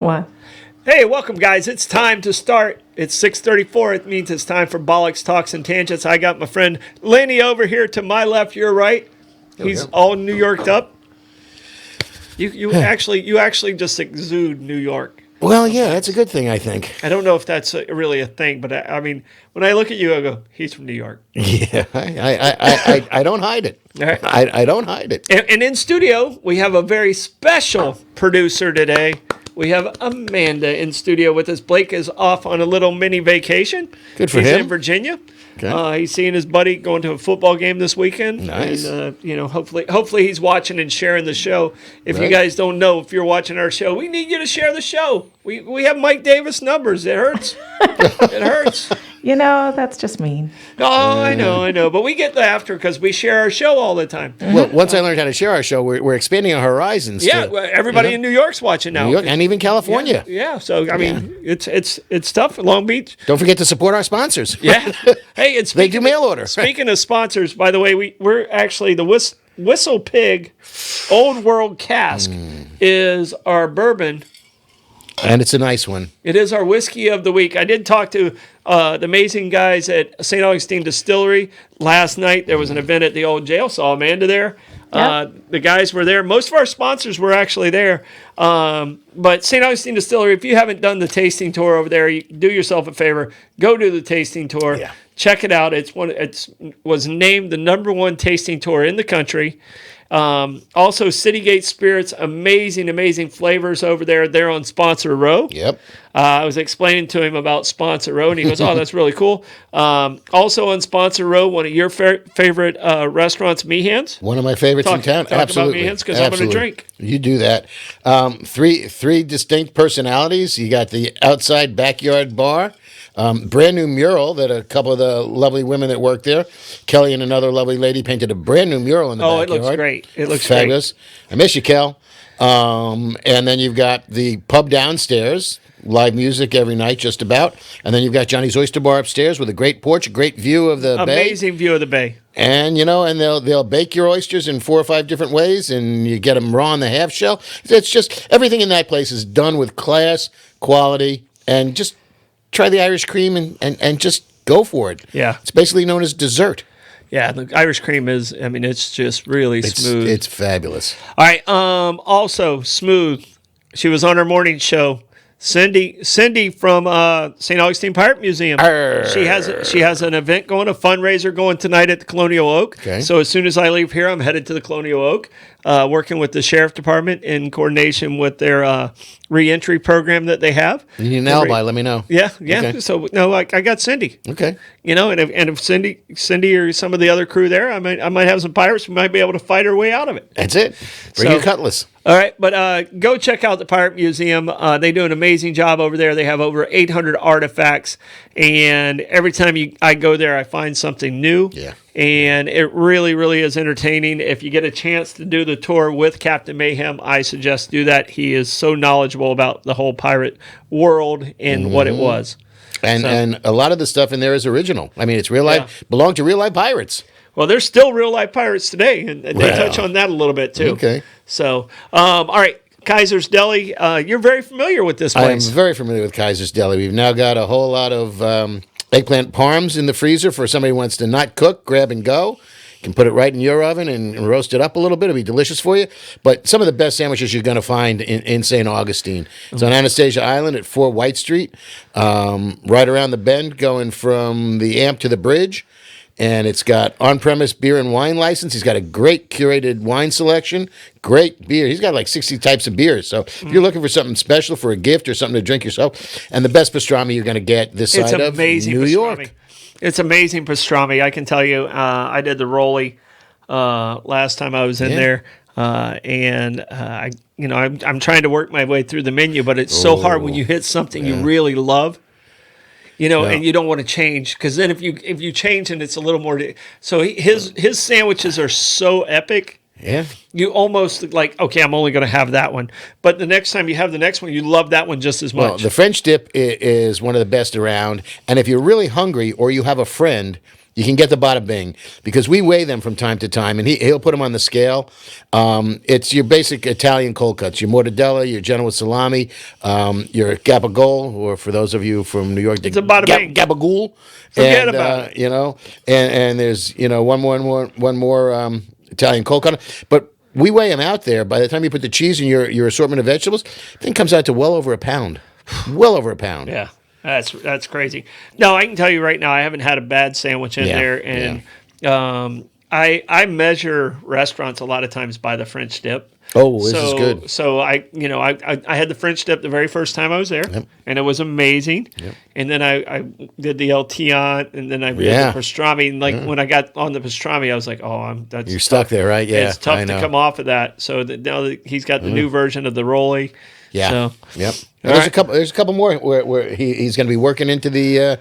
What? Hey, welcome, guys. It's time to start. It's 6:34. It means it's time for Bollox Talks and Tangents. I got my friend Lenny over here to my left, your right. He's all New Yorked up. You actually just exude New York. Well, yeah, that's a good thing, I think. I don't know if that's really a thing, but I mean, when I look at you, I go, he's from New York. Yeah, I don't hide it. All right. I don't hide it. And in studio, we have a very special producer today. We have Amanda in studio with us. Blake is off on a little mini vacation. Good for him. him. He's in Virginia. Okay. He's seeing his buddy going to a football game this weekend. Nice. And, hopefully he's watching and sharing the show. If you guys don't know, if you're watching our show, we need you to share the show. We have Mike Davis numbers. It hurts. It hurts. That's just mean. Oh, I know. But we get the after because we share our show all the time. Well, once I learned how to share our show, we're expanding our horizons. Yeah, everybody in New York's watching now. New York, and even California. Yeah. So, I mean, it's tough. Long Beach. Don't forget to support our sponsors. Yeah. Hey, it's they do mail order. Speaking of sponsors, by the way, we're actually the Whistle Pig Old World Cask is our bourbon. And it's a nice one. It is our whiskey of the week. I did talk to the amazing guys at St. Augustine Distillery last night. There was an event at the old jail. Saw Amanda there. Yep. The guys were there. Most of our sponsors were actually there. But St. Augustine Distillery, if you haven't done the tasting tour over there, do yourself a favor. Go do the tasting tour. Yeah. Check it out. It was named the #1 tasting tour in the country. Also, Citygate Spirits, amazing flavors over there. They're on Sponsor Row. Yep. I was explaining to him about Sponsor Row, and he goes, "Oh, that's really cool." Also on Sponsor Row, one of your favorite restaurants, Meehan's. One of my favorites in town. Talk Absolutely. about Meehan's because I'm going to drink. You do that. Three distinct personalities. You got the outside backyard bar. Brand new mural that a couple of the lovely women that work there, Kelly and another lovely lady, painted a brand new mural in the backyard. Oh, it looks great. It looks fabulous. Great. I miss you, Kel. And then you've got the pub downstairs, live music every night, just about. And then you've got Johnny's Oyster Bar upstairs with a great porch, a great view of the bay. Amazing view of the bay. And and they'll bake your oysters in 4 or 5 different ways, and you get them raw in the half shell. It's just everything in that place is done with class, quality, and just try the Irish cream and just go for it. Yeah. It's basically known as dessert. Yeah, the Irish cream is, it's just really smooth. It's fabulous. All right, also smooth. She was on her morning show. Cindy from St. Augustine Pirate Museum. Arr. She has an event going, a fundraiser going tonight at the Colonial Oak. Okay. So as soon as I leave here, I'm headed to the Colonial Oak, working with the Sheriff Department in coordination with their reentry program that they have. You need an alibi, let me know. Yeah. Okay. So no, I got Cindy. Okay. And if Cindy or some of the other crew there, I might have some pirates. We might be able to fight our way out of it. That's it. Bring your cutlass. All right, but go check out the Pirate Museum. They do an amazing job over there. They have over 800 artifacts, and every time I go there, I find something new. Yeah. And it really, really is entertaining. If you get a chance to do the tour with Captain Mayhem, I suggest do that. He is so knowledgeable about the whole pirate world and what it was. And a lot of the stuff in there is original. I mean, it's real life, belonged to real life pirates. Well, there's still real life pirates today, and they touch on that a little bit too. Okay. So, all right, Kaiser's Deli. You're very familiar with this place. I am very familiar with Kaiser's Deli. We've now got a whole lot of eggplant parms in the freezer for somebody who wants to not cook, grab and go. You can put it right in your oven and roast it up a little bit. It'll be delicious for you. But some of the best sandwiches you're going to find in St. Augustine. It's on Anastasia Island at 4 White Street, right around the bend going from the Amp to the bridge. And it's got on-premise beer and wine license. He's got a great curated wine selection, great beer. He's got like 60 types of beers. So if you're looking for something special for a gift or something to drink yourself, and the best pastrami you're going to get this side of New York. It's amazing pastrami. I can tell you, I did the Rolly last time I was in there. And I'm trying to work my way through the menu, but it's so hard when you hit something you really love. And you don't want to change, because then if you change and it's a little more. So his sandwiches are so epic. Yeah. You almost like, okay, I'm only going to have that one. But the next time you have the next one, you love that one just as much. Well, the French dip is one of the best around. And if you're really hungry or you have a friend, You can get the bada bing because we weigh them from time to time, and he'll put them on the scale. It's your basic Italian cold cuts, your mortadella, your Genoa salami, your gabagool, or for those of you from New York, It's a bada bing. gabagool. Forget about it. You know, and there's one more Italian cold cut, but. We weigh them out there. By the time you put the cheese in your assortment of vegetables, thing comes out to well over a pound. Well over a pound. Yeah, that's crazy. No, I can tell you right now, I haven't had a bad sandwich in there, and I measure restaurants a lot of times by the French dip. Oh, this is good. So I had the French dip the very first time I was there, and it was amazing. Yep. And then I did the El Tiant, and then I did the pastrami. And when I got on the pastrami, I was like, that's you're stuck there, right? Yeah, it's tough to come off of that. So now that he's got the new version of the rolly. Yeah. So, yep. There's a couple more where he's going to be working into the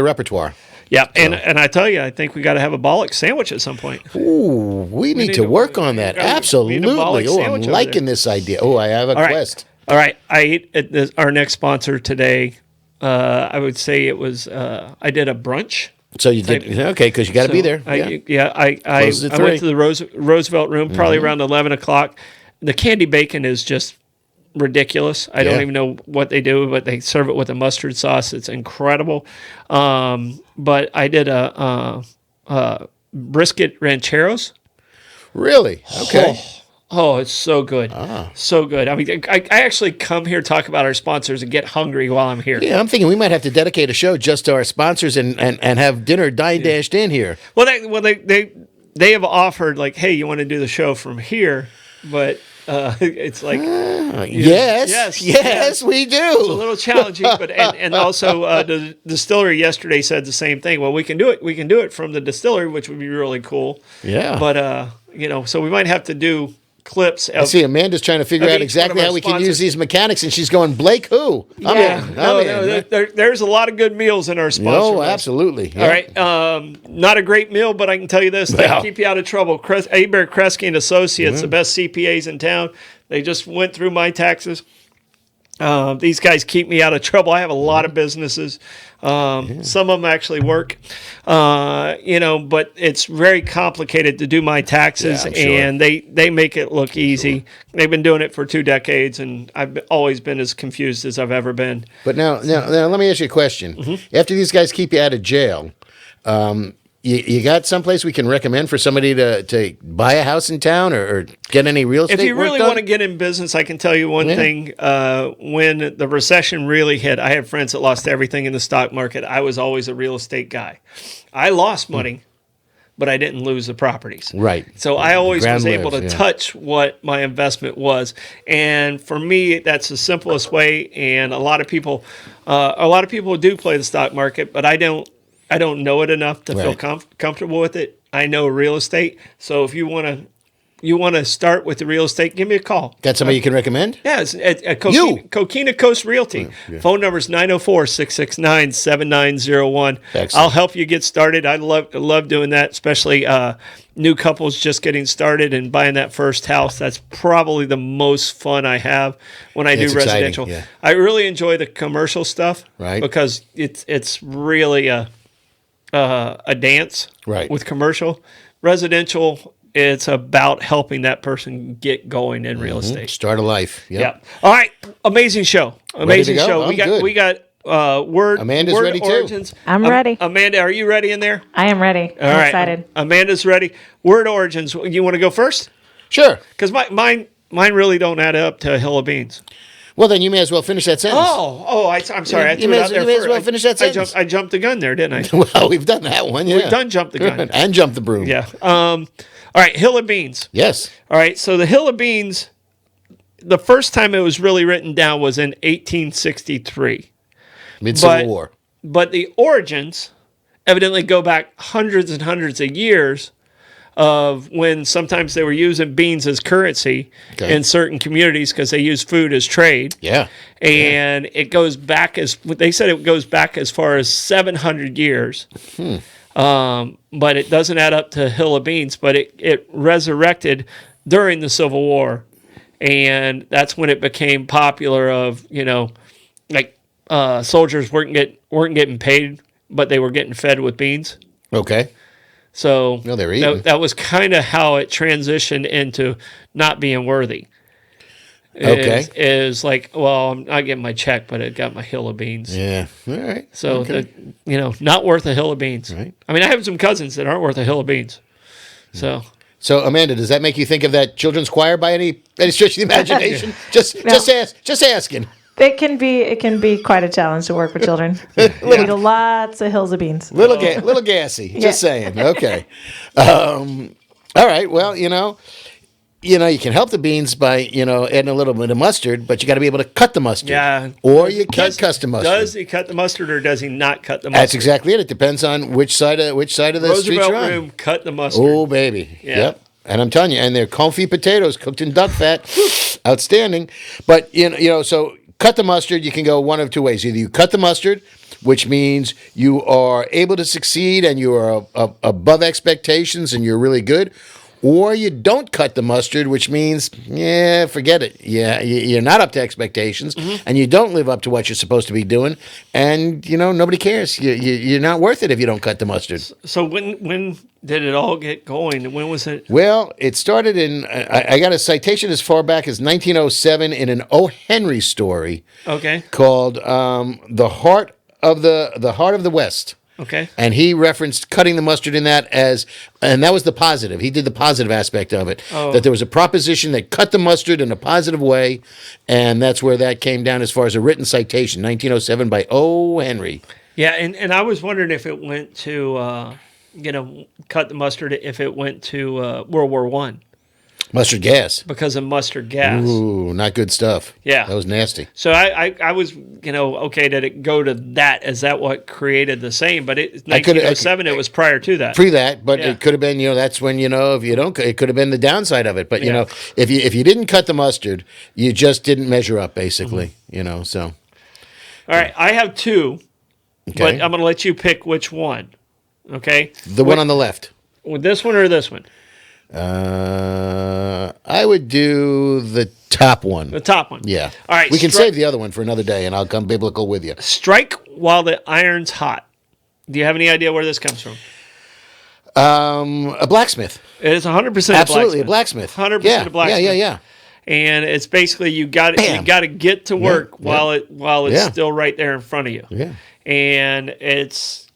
repertoire. Yeah, and I tell you, I think we got to have a Bollox sandwich at some point. Ooh, we need to work on that. Absolutely. Oh, I'm liking this idea. Oh, I have a quest. All right, I ate at our next sponsor today. I would say it was. I did a brunch. So you did okay because you got to be there. I went to the Roosevelt Room probably around 11 o'clock. The candy bacon is just ridiculous. I don't even know what they do, but they serve it with a mustard sauce. It's incredible. But I did a brisket rancheros. Really? Okay. Oh, it's so good. So good. I mean, I actually come here, talk about our sponsors, and get hungry while I'm here. Yeah, I'm thinking we might have to dedicate a show just to our sponsors and have dinner dashed in here. Well, they have offered, like, hey, you want to do the show from here? But it's like yes, we do. It's a little challenging, but and also the distillery yesterday said the same thing. Well, we can do it. We can do it from the distillery, which would be really cool. Yeah. But so we might have to do clips. I see Amanda's trying to figure out exactly how we can use these mechanics, and she's going, Blake, who? There's a lot of good meals in our sponsor. Oh, absolutely. Yeah. All right. Not a great meal, but I can tell you this. They keep you out of trouble. Abare, Kresge and Associates, the best CPAs in town. They just went through my taxes. These guys keep me out of trouble. I have a lot of businesses. Some of them actually work, but it's very complicated to do my taxes, and they make it look easy. They've been doing it for 2 decades, and I've always been as confused as I've ever been. But now let me ask you a question. After these guys keep you out of jail, you got someplace we can recommend for somebody to buy a house in town or get any real estate? If you really want to get in business, I can tell you one thing. When the recession really hit, I had friends that lost everything in the stock market. I was always a real estate guy. I lost money, but I didn't lose the properties. Right. So I always was able to touch what my investment was. And for me, that's the simplest way. And a lot of people do play the stock market, but I don't know it enough to feel comfortable with it. I know real estate. So if you want to start with the real estate, give me a call. Got somebody you can recommend? Yeah, it's at Coquina Coast Realty. Phone number is 904-669-7901. I'll help you get started. I love doing that, especially new couples just getting started and buying that first house. That's probably the most fun I have when I do residential. Yeah. I really enjoy the commercial stuff because it's really a dance with commercial. Residential, it's about helping that person get going in real estate. Start a life. Yep. Yeah. All right. Amazing show. Amazing show. We got word. Amanda's word ready origins. too. I'm ready. Amanda, are you ready in there? I am ready. I'm excited. Amanda's ready. Word origins. You want to go first? Sure. Because mine really don't add up to a hill of beans. Well, then you may as well finish that sentence. I'm sorry. I threw it out there. You may as well finish that sentence. I jumped the gun there, didn't I? Well, we've done that one. Yeah. We've done jump the gun. And jump the broom. Yeah. All right. Hill of beans. Yes. All right. So the hill of beans, the first time it was really written down was in 1863. Mid-Civil War. But the origins evidently go back hundreds and hundreds of years of when sometimes they were using beans as currency in certain communities because they use food as trade. Yeah. And it goes back they said it goes back as far as 700 years. But it doesn't add up to hill of beans, but it resurrected during the Civil War. And that's when it became popular of, soldiers weren't getting paid, but they were getting fed with beans. Okay. So No, they're eating. that was kind of how it transitioned into not being worthy. Okay. Is like, well, I'm not getting my check, but it got my hill of beans. Yeah. All right. So, okay. Not worth a hill of beans. Right. I mean, I have some cousins that aren't worth a hill of beans. So, Amanda, does that make you think of that children's choir by any stretch of the imagination? Just asking. It can be quite a challenge to work with children. You need lots of hills of beans. Little gassy. Just saying. Okay. All right. Well, you can help the beans by, adding a little bit of mustard, but you got to be able to cut the mustard. yeah. Or you can't cut the mustard. Does he cut the mustard or does he not cut the mustard? That's exactly it. It depends on which side of the street you're Roosevelt on. Room cut the mustard. Oh, baby. Yeah. Yep. And I'm telling you, and they're confit potatoes cooked in duck fat. Outstanding. But, so cut the mustard, you can go one of two ways. Either you cut the mustard, which means you are able to succeed and you are above expectations and you're really good, or you don't cut the mustard, which means, forget it. Yeah, you're not up to expectations, and you don't live up to what you're supposed to be doing, and nobody cares. You're not worth it if you don't cut the mustard. So when did it all get going? When was it? Well, it started in. I got a citation as far back as 1907 in an O. Henry story. Okay. Called "The Heart of the West." Okay. And he referenced cutting the mustard in that and that was the positive. He did the positive aspect of it. Oh. That there was a proposition that cut the mustard in a positive way, and that's where that came down as far as a written citation, 1907 by O. Henry. Yeah, and I was wondering if it went to, cut the mustard, if it went to World War I. Mustard gas. Because of mustard gas. Ooh, not good stuff. Yeah. That was nasty. So I was, okay, did it go to that? Is that what created the same? But 1907, it was prior to that. Pre that, but Yeah. it could have been, that's when, if you don't, it could have been the downside of it. But, Yeah. if you didn't cut the mustard, you just didn't measure up, basically, so. All right, I have two, Okay. but I'm going to let you pick which one, okay? The one on the left. With this one or this one? I would do the top one. The top one. Yeah. All right. We can save the other one for another day, and I'll come biblical with you. Strike while the iron's hot. Do you have any idea where this comes from? A blacksmith. It is 100% Absolutely, a blacksmith. 100% a blacksmith. Yeah. And it's basically you got to get to work while it's still right there in front of you. Yeah. And it's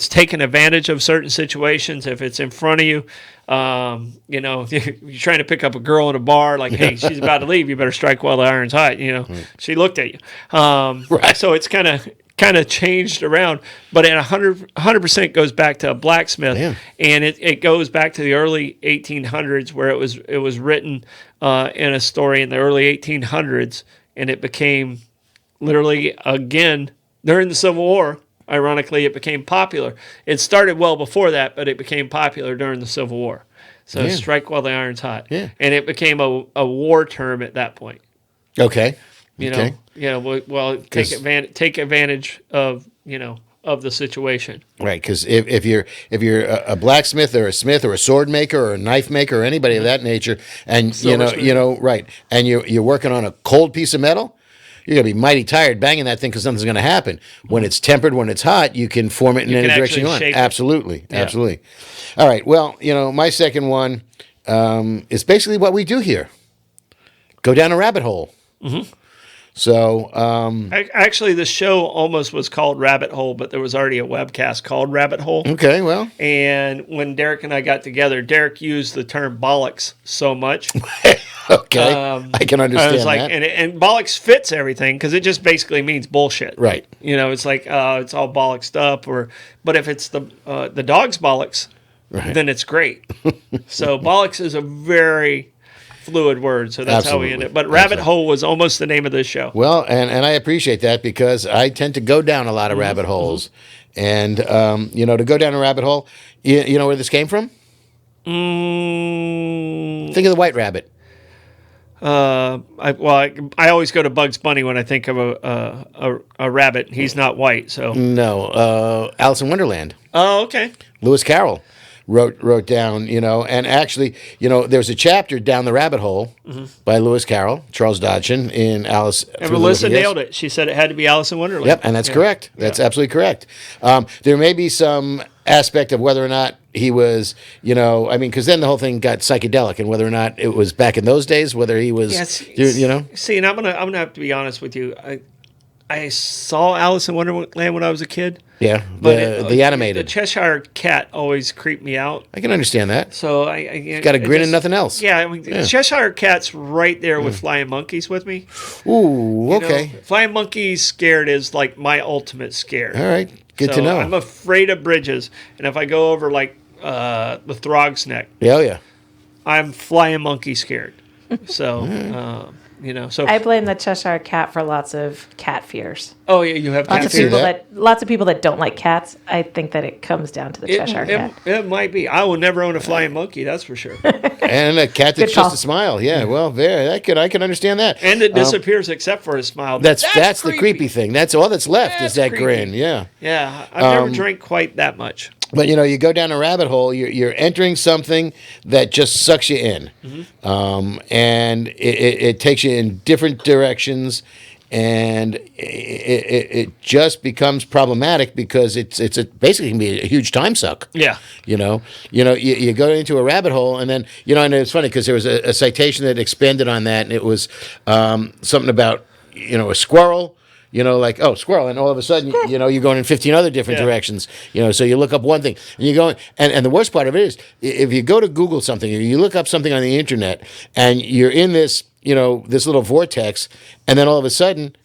taking advantage of certain situations. If it's in front of you, you're trying to pick up a girl in a bar, like, hey, she's about to leave. You better strike while the iron's hot. She looked at you. Right. So it's kind of changed around, but it 100% goes back to a blacksmith, and it goes back to the early 1800s where it was written in a story in the early 1800s, and it became literally again during the Civil War. Ironically, it became popular. It started well before that, but it became popular during the Civil War. So strike while the iron's hot, and it became a war term at that point. Okay. Take advantage of of the situation. Right, because if you're a blacksmith or a smith or a sword maker or a knife maker or anybody of that nature, and right, and you're working on a cold piece of metal, you're gonna be mighty tired banging that thing because something's gonna happen. When it's tempered, when it's hot, you can form it in any direction you want. Absolutely. All right. Well, my second one is basically what we do here. Go down a rabbit hole. Mm-hmm. So, actually, the show almost was called Rabbit Hole, but there was already a webcast called Rabbit Hole. Okay, well. And when Derek and I got together, Derek used the term Bollox so much. Okay, I can understand I was like, that. And Bollox fits everything because it just basically means bullshit. Right. It's like it's all bollocksed up, but if it's the dog's Bollox, then it's great. So Bollox is a very fluid word, so that's how we end it. But Rabbit Hole was almost the name of this show. Well, and I appreciate that because I tend to go down a lot of rabbit holes. And, to go down a rabbit hole, you know where this came from? Think of the white rabbit. I always go to Bugs Bunny when I think of a rabbit. He's not white, so. No, Alice in Wonderland. Oh, okay. Lewis Carroll wrote down, and actually, there's a chapter down the rabbit hole by Lewis Carroll, Charles Dodgson in Alice. And Melissa nailed it. She said it had to be Alice in Wonderland. Yep, and that's correct. That's absolutely correct. There may be some aspect of whether or not he was, because then the whole thing got psychedelic, and whether or not it was back in those days, whether he was, See, and I'm gonna have to be honest with you. I saw Alice in Wonderland when I was a kid. Yeah, but the animated. The Cheshire Cat always creeped me out. I can understand that. So He's got a grin and nothing else. Yeah, Cheshire Cat's right there with Flying Monkeys with me. Ooh, okay. Flying Monkeys scared is like my ultimate scare. All right, good to know. I'm afraid of bridges, and if I go over like the Throg's Neck, yeah, I'm Flying Monkey scared. So. So I blame the Cheshire Cat for lots of cat fears. Oh yeah, you have cat fears. Lots of people that don't like cats. I think that it comes down to the Cheshire Cat. It might be. I will never own a flying monkey. That's for sure. And a cat that's just a smile. Yeah, well, I can understand that. And it disappears except for a smile. That's the creepy thing. That's all that's left is that creepy grin. Yeah. Yeah, I've never drank quite that much. But you go down a rabbit hole. You're entering something that just sucks you in, and it takes you in different directions, and it just becomes problematic because it's basically can be a huge time suck. Yeah, you go into a rabbit hole, and then and it's funny because there was a citation that expanded on that, and it was something about a squirrel. Squirrel, and all of a sudden, you're going in 15 other different directions. So you look up one thing, and you go, and the worst part of it is, if you go to Google something, or you look up something on the internet, and you're in this, this little vortex, and then all of a sudden,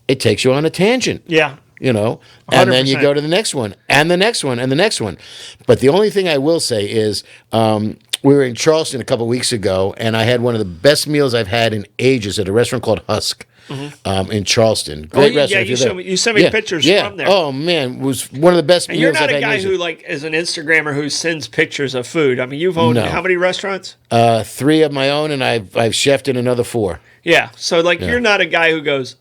it takes you on a tangent. Yeah. And 100%. Then you go to the next one, and the next one, and the next one. But the only thing I will say is, we were in Charleston a couple of weeks ago, and I had one of the best meals I've had in ages at a restaurant called Husk. In Charleston. Great restaurant. Yeah, you sent me pictures from there. Oh, man. It was one of the best meals I've had. You're not a guy who, is an Instagrammer who sends pictures of food. I mean, you've owned how many restaurants? 3 of my own, and I've chefed in another 4. Yeah. So, you're not a guy who goes,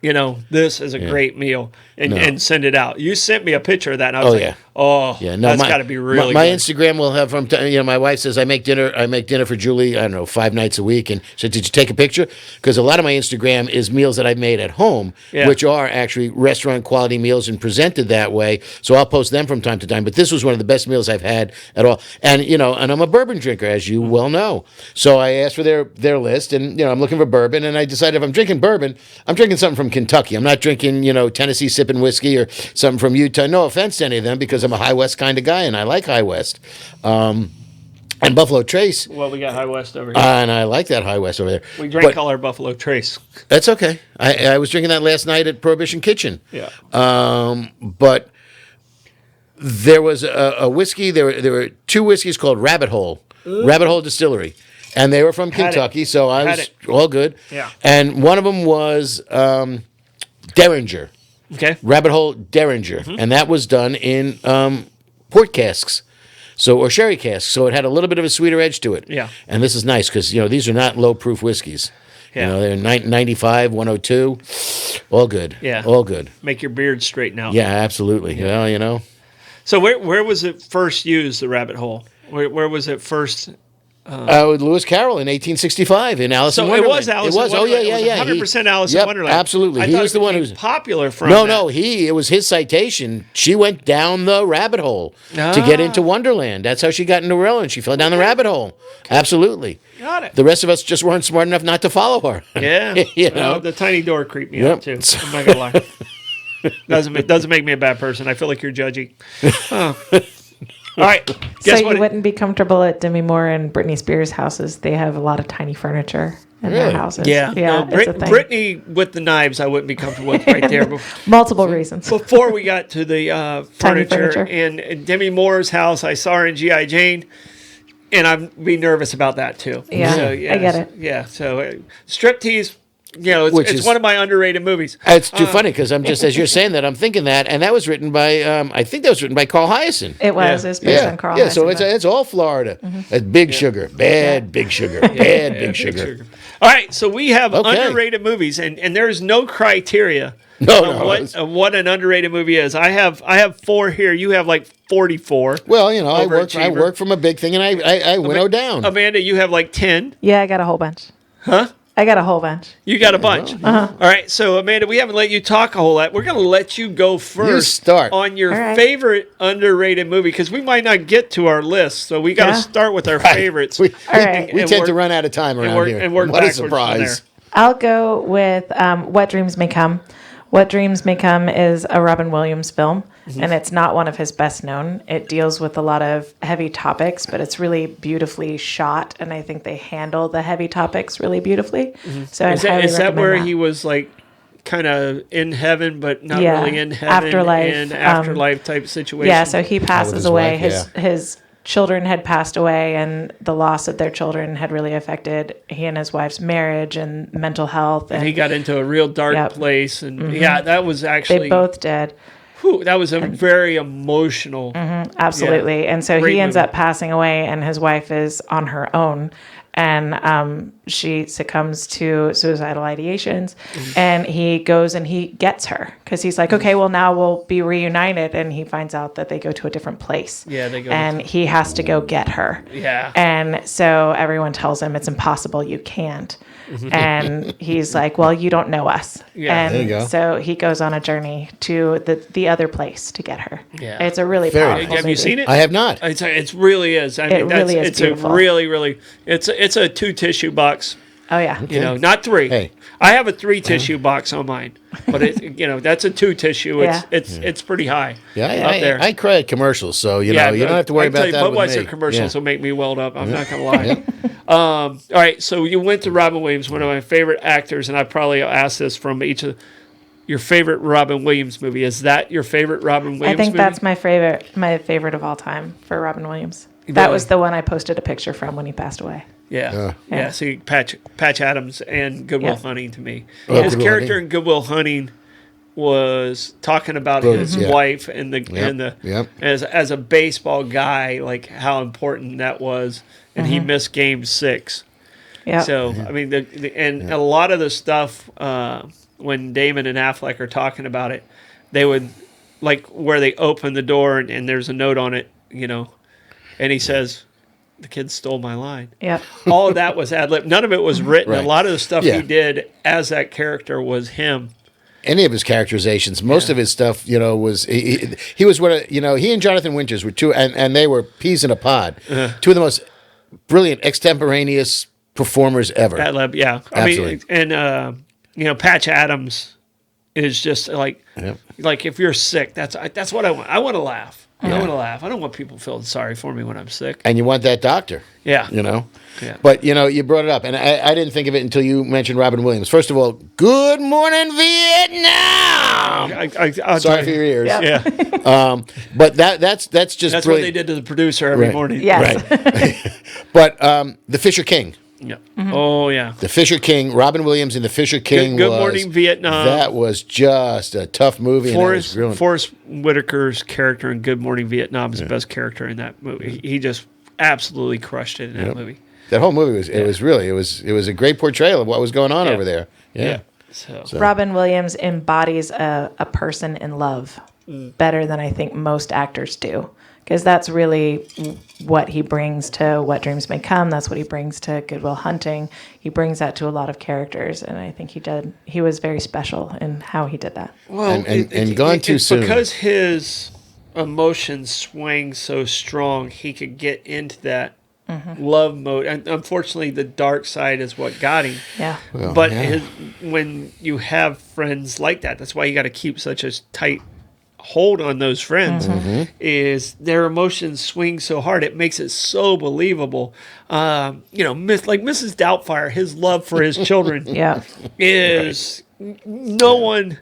this is a great meal, and send it out. You sent me a picture of that, and I was that's got to be really my good. Instagram will have my wife says I make dinner for Julie, I don't know, 5 nights a week, and so did you take a picture? Because a lot of my Instagram is meals that I've made at home, which are actually restaurant quality meals and presented that way, so I'll post them from time to time, but this was one of the best meals I've had at all, and and I'm a bourbon drinker, as you well know, so I asked for their list, and I'm looking for bourbon, and I decided if I'm drinking bourbon, I'm drinking something from Kentucky. I'm not drinking, Tennessee sipping whiskey or something from Utah. No offense to any of them, because I'm a High West kind of guy, and I like High West. And Buffalo Trace. Well, we got High West over here. And I like that High West over there. We drank all our Buffalo Trace. That's okay. I was drinking that last night at Prohibition Kitchen. Yeah. But there was a whiskey. There were 2 whiskeys called Rabbit Hole. Rabbit Hole Distillery. And they were from Kentucky, so I was all good. Yeah. And one of them was Derringer. Okay. Rabbit Hole Derringer. And that was done in port casks. Or sherry casks. So it had a little bit of a sweeter edge to it. Yeah. And this is nice because, these are not low-proof whiskeys. Yeah. They're 95, 102. All good. Yeah. All good. Make your beard straighten out. Yeah, absolutely. Yeah. Well, So where was it first used, the Rabbit Hole? Where was it first... with Lewis Carroll in 1865 in Alice in Wonderland. It was Alice in Wonderland. Yeah. 100% Alice in Wonderland. Absolutely. He was the one who's popular from No, it was his citation. She went down the rabbit hole to get into Wonderland. That's how she got into Wonderland. She fell down the rabbit hole. Absolutely. Got it. The rest of us just weren't smart enough not to follow her. Yeah. The tiny door creeped me out too. I'm not going to lie. Doesn't make me a bad person. I feel like you're judgy. All right. So you wouldn't be comfortable at Demi Moore and Britney Spears' houses. They have a lot of tiny furniture in their houses. Yeah. No, it's a thing. Britney with the knives I wouldn't be comfortable with right there. Multiple reasons. Before we got to the furniture in Demi Moore's house, I saw her in G.I. Jane, and I'd be nervous about that too. Yeah, so, I get it. Yeah, so striptease... it's one of my underrated movies. It's too funny because I'm just, as you're saying that, I'm thinking that, and that was written by, I think that was written by Carl Hyacin. It was. It's based on Carl Hyacin. Yeah, so it's all Florida. It's big sugar, bad big sugar, bad big sugar. All right, so we have underrated movies, and there's no criteria what an underrated movie is. I have 4 here. You have 44. Well, I work from a big thing, and I winnow down. Amanda, you have 10. Yeah, I got a whole bunch. Huh? I got a whole bunch. You got a bunch. All right. So, Amanda, we haven't let you talk a whole lot. We're going to let you go first start. on your All right. favorite underrated movie because we might not get to our list. So, we got to start with our favorites. We right. tend to run out of time around here. And work what a backwards from there. surprise. I'll go with What Dreams May Come. What Dreams May Come is a Robin Williams film, and it's not one of his best known. It deals with a lot of heavy topics, but it's really beautifully shot, and I think they handle the heavy topics really beautifully. So Is that where he was like kind of in heaven, but not really in heaven? Afterlife. And afterlife type situation? Yeah, so he passes his away. wife, His children had passed away, and the loss of their children had really affected he and his wife's marriage and mental health. And he got into a real dark place. And that was actually... They both did. That was a very emotional... Absolutely. And so he ends up passing away, and his wife is on her own. And she succumbs to suicidal ideations, and he goes and he gets her because he's like, okay, well, now we'll be reunited. And he finds out that they go to a different place. Yeah, they go. And he has to go get her. Yeah. And so everyone tells him it's impossible. You can't. And he's like, well, you don't know us. Yeah. And There you go. so he goes on a journey to the other place to get her. Yeah. It's a really Very powerful nice. Have you movie. seen it? I have not. It really is. I mean, really is it's beautiful. a really it's a 2 tissue box. Oh, yeah. You know, not 3. Hey. I have a 3 tissue box on mine, but that's a 2 tissue. Yeah. It's pretty high. Yeah, up there. I cry at commercials, so you don't have to worry about that with Budweiser me. commercials Yeah. will make me welled up. I'm not gonna lie. All right, so you went to Robin Williams, one of my favorite actors, and I probably asked this from each of your favorite Robin Williams movie. Is that your favorite Robin Williams? I think movie? that's my favorite of all time for Robin Williams. That was the one I posted a picture from when he passed away. Yeah. See, Patch Adams and Good Will Yeah. Hunting to me. Oh, His Good Will character Hunting. in Good Will Hunting was talking about his Yeah. wife and the Yep. as a baseball guy, like how important that was, and he missed Game 6. Yeah. So I mean, a lot of the stuff when Damon and Affleck are talking about it, they would like where they open the door and there's a note on it, and he says, "The kid stole my line." Yeah. All of that was ad lib. None of it was written. Right. A lot of the stuff Yeah. he did as that character was him. Any of his characterizations, most of his stuff, was he was he and Jonathan Winters were two, and they were peas in a pod, two of the most brilliant extemporaneous performers ever. Ad lib, yeah. Absolutely. I mean, and Patch Adams is just like if you're sick, that's what I want. I want to laugh. I want to laugh. I don't want people feeling sorry for me when I'm sick. And you want that doctor. Yeah. Yeah. But, you brought it up, and I didn't think of it until you mentioned Robin Williams. First of all, good morning, Vietnam! I'll Sorry tell for you. your ears. Yeah. But that's just That's brilliant. what they did to the producer every Right. morning. Yes. Right. But The Fisher King. Yeah. Oh, yeah. The Fisher King, Robin Williams and The Fisher King Good Morning, Vietnam. That was just a tough movie. Forrest Whitaker's character in Good Morning Vietnam is the best character in that movie. He just absolutely crushed it in that movie. That whole movie was a great portrayal of what was going on over there. Yeah. So. Robin Williams embodies a person in love better than I think most actors do. Because that's really what he brings to What Dreams May Come. That's what he brings to Good Will Hunting. He brings that to a lot of characters, and I think he was very special in how he did that. Well, and gone too soon. Because his emotions swing so strong, he could get into that love mode. And unfortunately, the dark side is what got him. Yeah. Well, But yeah. when you have friends like that, that's why you got to keep such a tight hold on those friends. Is their emotions swing so hard, it makes it so believable. Like Mrs. Doubtfire, his love for his children Yeah. is no one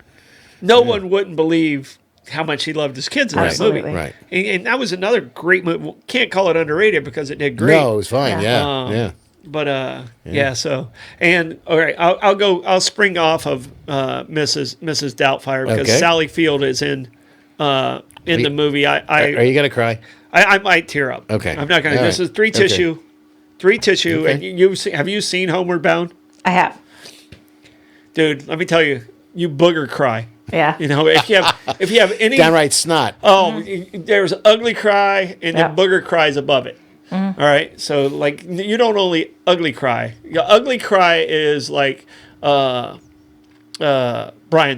wouldn't believe how much he loved his kids in that Absolutely. movie. Right. And that was another great movie. Can't call it underrated because it did great. No, it was fine. Yeah. But so and all right, I'll spring off of Mrs. Doubtfire because Okay. Sally Field is in the movie. Are you gonna cry? I might tear up. Okay. I'm not gonna. All This right. is three tissue, Okay. and have you seen Homeward Bound? I have. Dude, let me tell you, you booger cry. Yeah. If you have any Downright snot. there's ugly cry and Yeah. then booger cries above it. All right, so like you don't only ugly cry. Your ugly cry is like Brian's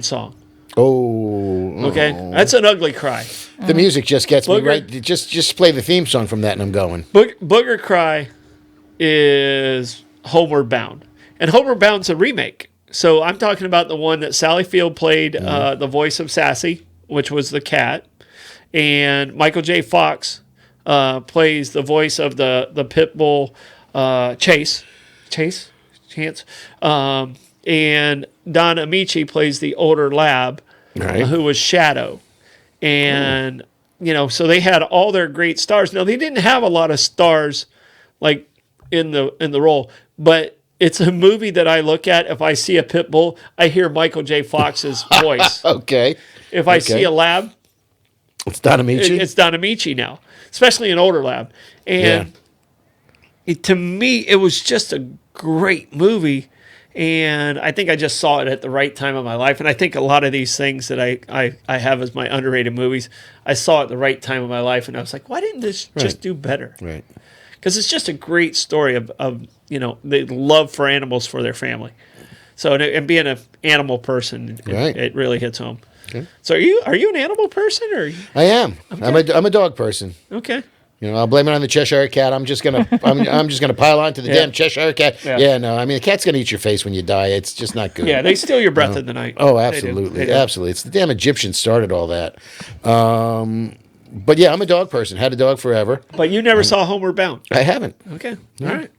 song. Oh, Okay, that's an ugly cry. the music just gets me Booger- right. Just play the theme song from that, and I'm going. Booger cry is Homeward Bound, and Homeward Bound's a remake. So I'm talking about the one that Sally Field played the voice of Sassy, which was the cat, and Michael J. Fox plays the voice of the pit bull Chance, and Don Amici plays the older lab Right. who was Shadow, and so they had all their great stars. Now they didn't have a lot of stars like in the role, but it's a movie that I look at. If I see a pit bull, I hear Michael J. Fox's voice. Okay. If I see a lab, It's Don Amici. it's Don Amici now, especially an older lab. And to me, it was just a great movie. And I think I just saw it at the right time of my life. And I think a lot of these things that I have as my underrated movies, I saw at the right time of my life. And I was like, why didn't this just do better? Right. Because it's just a great story of the love for animals for their family. So and being an animal person, it really hits home. Okay. So are you an animal person or? I am. Okay. I'm a dog person. Okay. I'll blame it on the Cheshire Cat. I'm just gonna pile on to the damn Cheshire Cat. Yeah. No, I mean the cat's gonna eat your face when you die. It's just not good. Yeah, they steal your breath in the night. Oh, absolutely, They do. absolutely. It's the damn Egyptians started all that. But yeah, I'm a dog person. Had a dog forever. But you never saw Homeward Bound. I haven't. Okay. All right.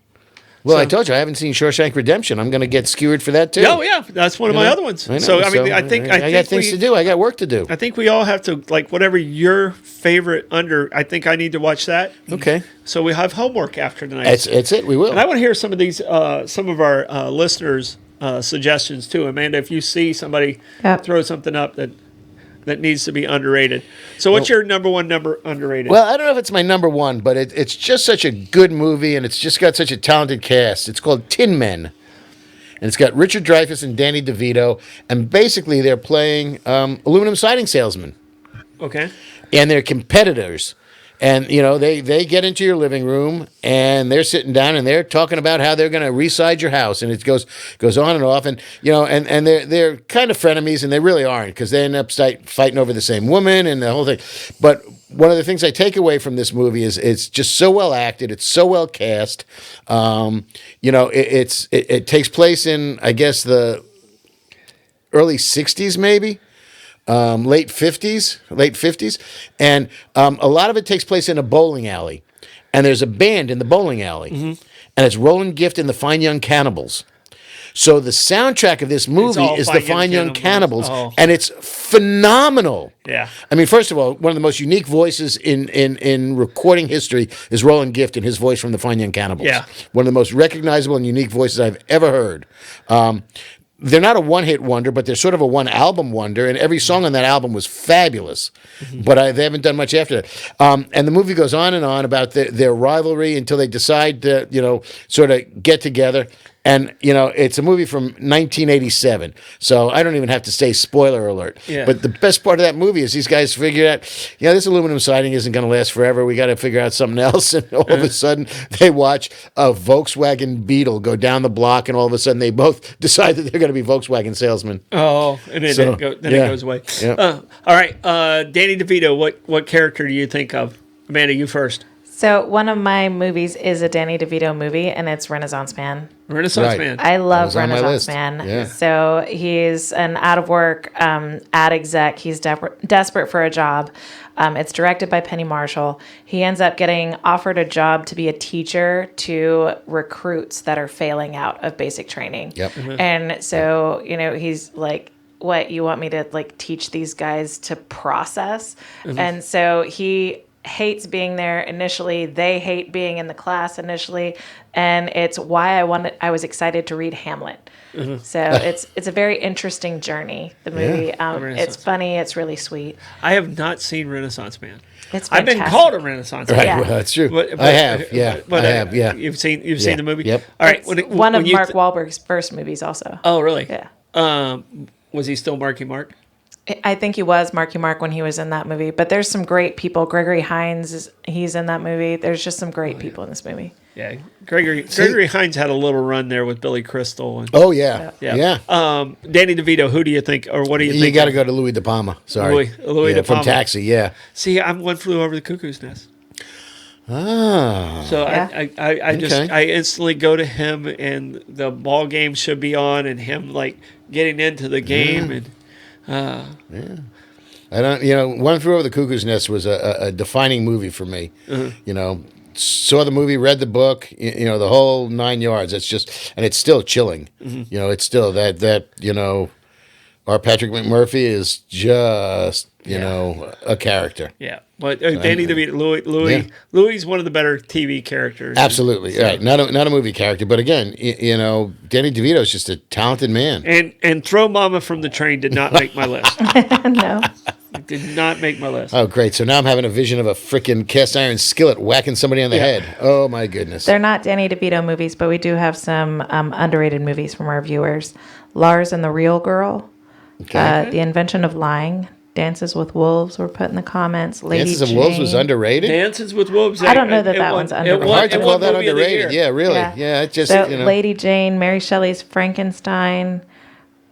Well, I told you I haven't seen Shawshank Redemption. I'm going to get skewered for that too. Oh yeah, that's one of my other ones. I know. So I mean, I think I got things to do. I got work to do. I think we all have to whatever your favorite I think I need to watch that. Okay. So we have homework after tonight. It's it. We will. And I want to hear some of these, some of our listeners' suggestions too. Amanda, if you see somebody throw something up that needs to be underrated. So what's your number one underrated? Well, I don't know if it's my number one, but it's just such a good movie, and it's just got such a talented cast. It's called Tin Men, and it's got Richard Dreyfuss and Danny DeVito, and basically they're playing aluminum siding salesmen. Okay. And they're competitors. And, they get into your living room and they're sitting down and they're talking about how they're going to reside your house. And it goes on and off. And, and they're kind of frenemies, and they really aren't, because they end up fighting over the same woman and the whole thing. But one of the things I take away from this movie is it's just so well acted. It's so well cast. It takes place in, I guess, the early 60s, maybe. Late 50s. And a lot of it takes place in a bowling alley. And there's a band in the bowling alley. Mm-hmm. And it's Roland Gift and the Fine Young Cannibals. So the soundtrack of this movie is the Fine Young Cannibals. And it's phenomenal. Yeah. I mean, first of all, one of the most unique voices in recording history is Roland Gift and his voice from the Fine Young Cannibals. Yeah. One of the most recognizable and unique voices I've ever heard. They're not a one-hit wonder, but they're sort of a one-album wonder, and every song on that album was fabulous. Mm-hmm. But they haven't done much after that. And the movie goes on and on about their rivalry until they decide to, sort of get together. And, it's a movie from 1987, so I don't even have to say spoiler alert. Yeah. But the best part of that movie is these guys figured out, this aluminum siding isn't going to last forever. We got to figure out something else. And all of a sudden, they watch a Volkswagen Beetle go down the block, and all of a sudden, they both decide that they're going to be Volkswagen salesmen. Oh, and then, it goes away. Yeah. All right, Danny DeVito, what character do you think of? Amanda, you first. So one of my movies is a Danny DeVito movie, and it's Renaissance Man. Renaissance Man. I love Renaissance Man. Yeah. So he's an out-of-work ad exec. He's desperate for a job. It's directed by Penny Marshall. He ends up getting offered a job to be a teacher to recruits that are failing out of basic training. Yep. Mm-hmm. And so, he's like, what, you want me to teach these guys to process? Mm-hmm. And so he hates being there initially. They hate being in the class initially, and it's why I was excited to read Hamlet. Mm-hmm. So it's a very interesting journey. The movie, it's funny, it's really sweet. I have not seen Renaissance Man. It's I've been called a Renaissance Man. Right, Yeah. well, that's true. But I have, yeah. But, I have, yeah. You've seen the movie? Yep. All right. It's one of Mark Wahlberg's first movies also. Oh, really? Yeah. Was he still Marky Mark? I think he was Marky Mark when he was in that movie. But there's some great people. Gregory Hines, he's in that movie. There's just some great people in this movie. Yeah, Gregory Hines had a little run there with Billy Crystal. And, Oh yeah, yeah. yeah. Danny DeVito. Who do you think, or what do you think? You got to go to Louis De Palma. Sorry, Louis yeah, De from Palma. Taxi. Yeah. See, I'm One Flew Over the Cuckoo's Nest. Ah. So Yeah. I just Okay. I instantly go to him, and the ball game should be on, and him like getting into the game, and I don't. One Flew Over the Cuckoo's Nest was a defining movie for me. Saw the movie, read the book. The whole 9 yards. It's just, and it's still chilling. It's still that. Our Patrick McMurphy is just a character. yeah. But Danny DeVito, Yeah. Louis one of the better TV characters. Absolutely, right. Not a movie character, but again, Danny DeVito is just a talented man. And Throw Mama from the Train did not make my list. No. It did not make my list. Oh, great! So now I'm having a vision of a freaking cast iron skillet whacking somebody on the head. Oh my goodness! They're not Danny DeVito movies, but we do have some underrated movies from our viewers. Lars and the Real Girl. Okay. The Invention of Lying. Dances with Wolves were put in the comments. Lady Dances of Jane. Wolves was underrated. Dances with Wolves. I don't know that one's underrated. Hard to call that Movie of the underrated. Year. Yeah, really. Yeah, it just So Lady Jane, Mary Shelley's Frankenstein,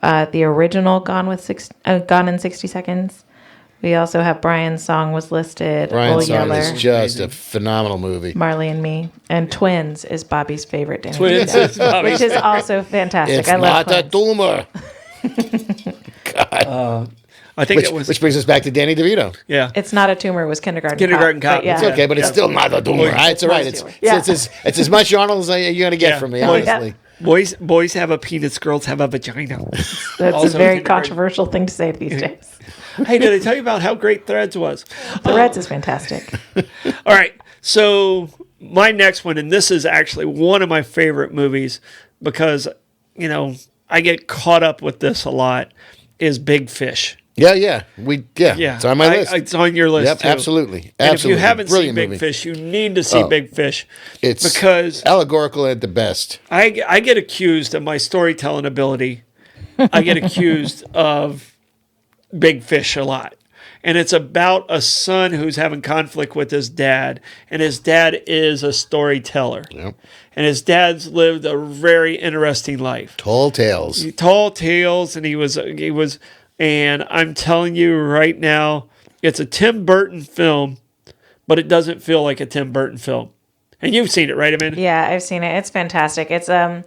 the original Gone in 60 Seconds. We also have Brian's Song was listed. Brian Old Song Yeller, is just a phenomenal movie. Marley and Me, and Twins is Bobby's favorite. Danny Twins DeVito, is Bobby's which is also fantastic. It's I love not a Twins. tumor. I think it was. Which brings us back to Danny DeVito. Yeah. It's not a tumor. Was Kindergarten Kindergarten Cop. Cop. But yeah. It's okay, but it's still not a tumor. It's all right. It's Yeah. it's as much Arnold as you're going to get Yeah. from me, Yeah. honestly. Boys have a penis, girls have a vagina. That's Also a very Kindergarten. controversial thing to say these days. Hey, did I tell you about how great Threads was? The Reds is fantastic. All right. So my next one, and this is actually one of my favorite movies because, I get caught up with this a lot, is Big Fish. Yeah. Yeah. It's on my list. It's on your list, Yep, too. absolutely. And Absolutely. if you haven't Brilliant seen Big movie. Fish, you need to see Big Fish. It's because allegorical at the best. I get accused of my storytelling ability. I get accused of Big Fish a lot. And it's about a son who's having conflict with his dad. And his dad is a storyteller. Yep. And his dad's lived a very interesting life. Tall tales. Tall tales, and he was, and I'm telling you right now, it's a Tim Burton film, but it doesn't feel like a Tim Burton film. And you've seen it, right, Amanda? Yeah, I've seen it. It's fantastic. It's a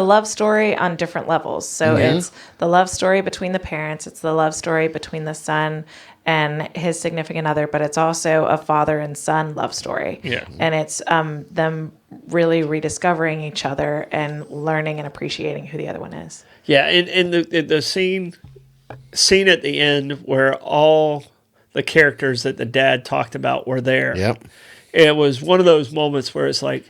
love story on different levels. So it's the love story between the parents. It's the love story between the son and his significant other, but it's also a father and son love story. Yeah. And it's them really rediscovering each other and learning and appreciating who the other one is. Yeah, and the scene at the end where all the characters that the dad talked about were there. Yep. It was one of those moments where it's like,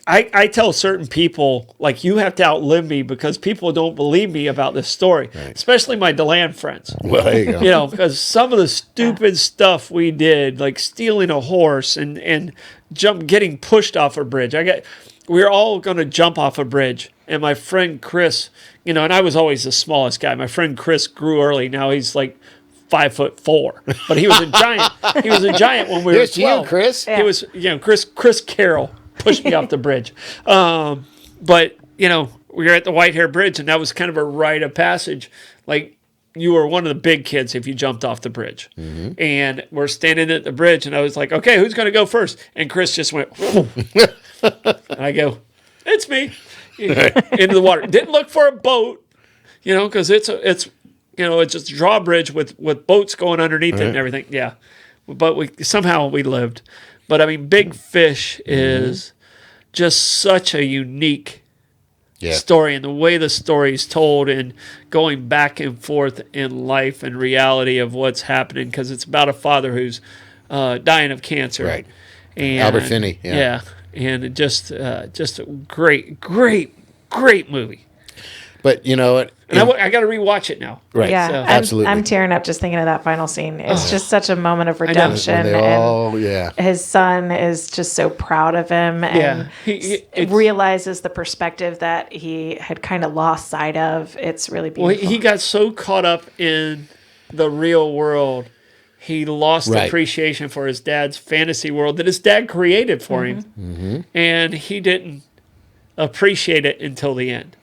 I tell certain people, like, you have to outlive me because people don't believe me about this story, especially my DeLand friends. Well, there you go. Because some of the stupid stuff we did, like stealing a horse and getting pushed off a bridge. We were all going to jump off a bridge, and my friend Chris, and I was always the smallest guy. My friend Chris grew early. Now he's like 5'4", but he was a giant. He was a giant when we were Here's to you, 12. Chris. He was, Chris Carroll pushed me off the bridge. But we were at the White Hair Bridge, and that was kind of a rite of passage. Like, you were one of the big kids if you jumped off the bridge. Mm-hmm. And we're standing at the bridge, and I was like, okay, who's going to go first? And Chris just went, and I go, it's me, into the water. Didn't look for a boat, because it's just a drawbridge with boats going underneath it and everything. Yeah. But we lived. But I mean, Big Fish is just such a unique story, and the way the story is told and going back and forth in life and reality of what's happening, because it's about a father who's dying of cancer. Right. And, Albert Finney. Yeah. And it just a great movie. But you know what? And I got to rewatch it now. Right. Yeah, So- Absolutely. I'm tearing up just thinking of that final scene. It's just such a moment of When redemption. they And all, his son is just so proud of him and it's- realizes the perspective that he had kind of lost sight of. It's really Well, beautiful. he got so caught up in the real world, he lost Right. appreciation for his dad's fantasy world that his dad created for him. Mm-hmm. And he didn't appreciate it until the end.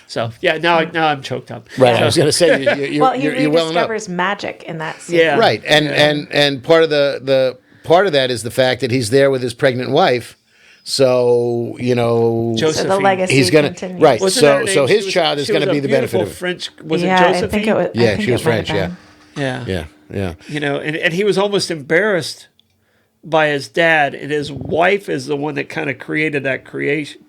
So, yeah, now I'm choked up. Right. So, I was going to say Well, he you're welling up. rediscovers magic in that scene. Yeah. Right. And part of the part of that is the fact that he's there with his pregnant wife. So, So Josephine. the legacy he's going to continues. right. Wasn't her So name? his She was- child is she going to was be a the benefit beautiful of French. Was Yeah, it Josephine? I think it was. Yeah, I think she was it might have French, yeah. been. Yeah. Yeah. And he was almost embarrassed by his dad, and his wife is the one that kind of created that creation,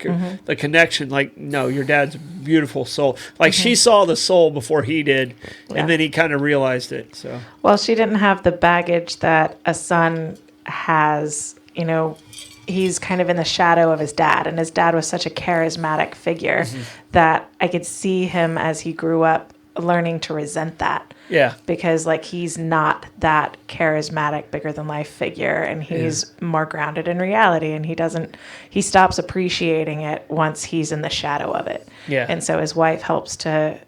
the connection. Like, no, your dad's a beautiful soul. Like she saw the soul before he did, Yeah. and then he kind of realized it. So Well, she didn't have the baggage that a son has. He's kind of in the shadow of his dad, and his dad was such a charismatic figure that I could see him as he grew up learning to resent that. yeah, Because he's not that charismatic, bigger than life figure, and he's more grounded in reality, and he stops appreciating it once he's in the shadow of it. Yeah. And so his wife helps to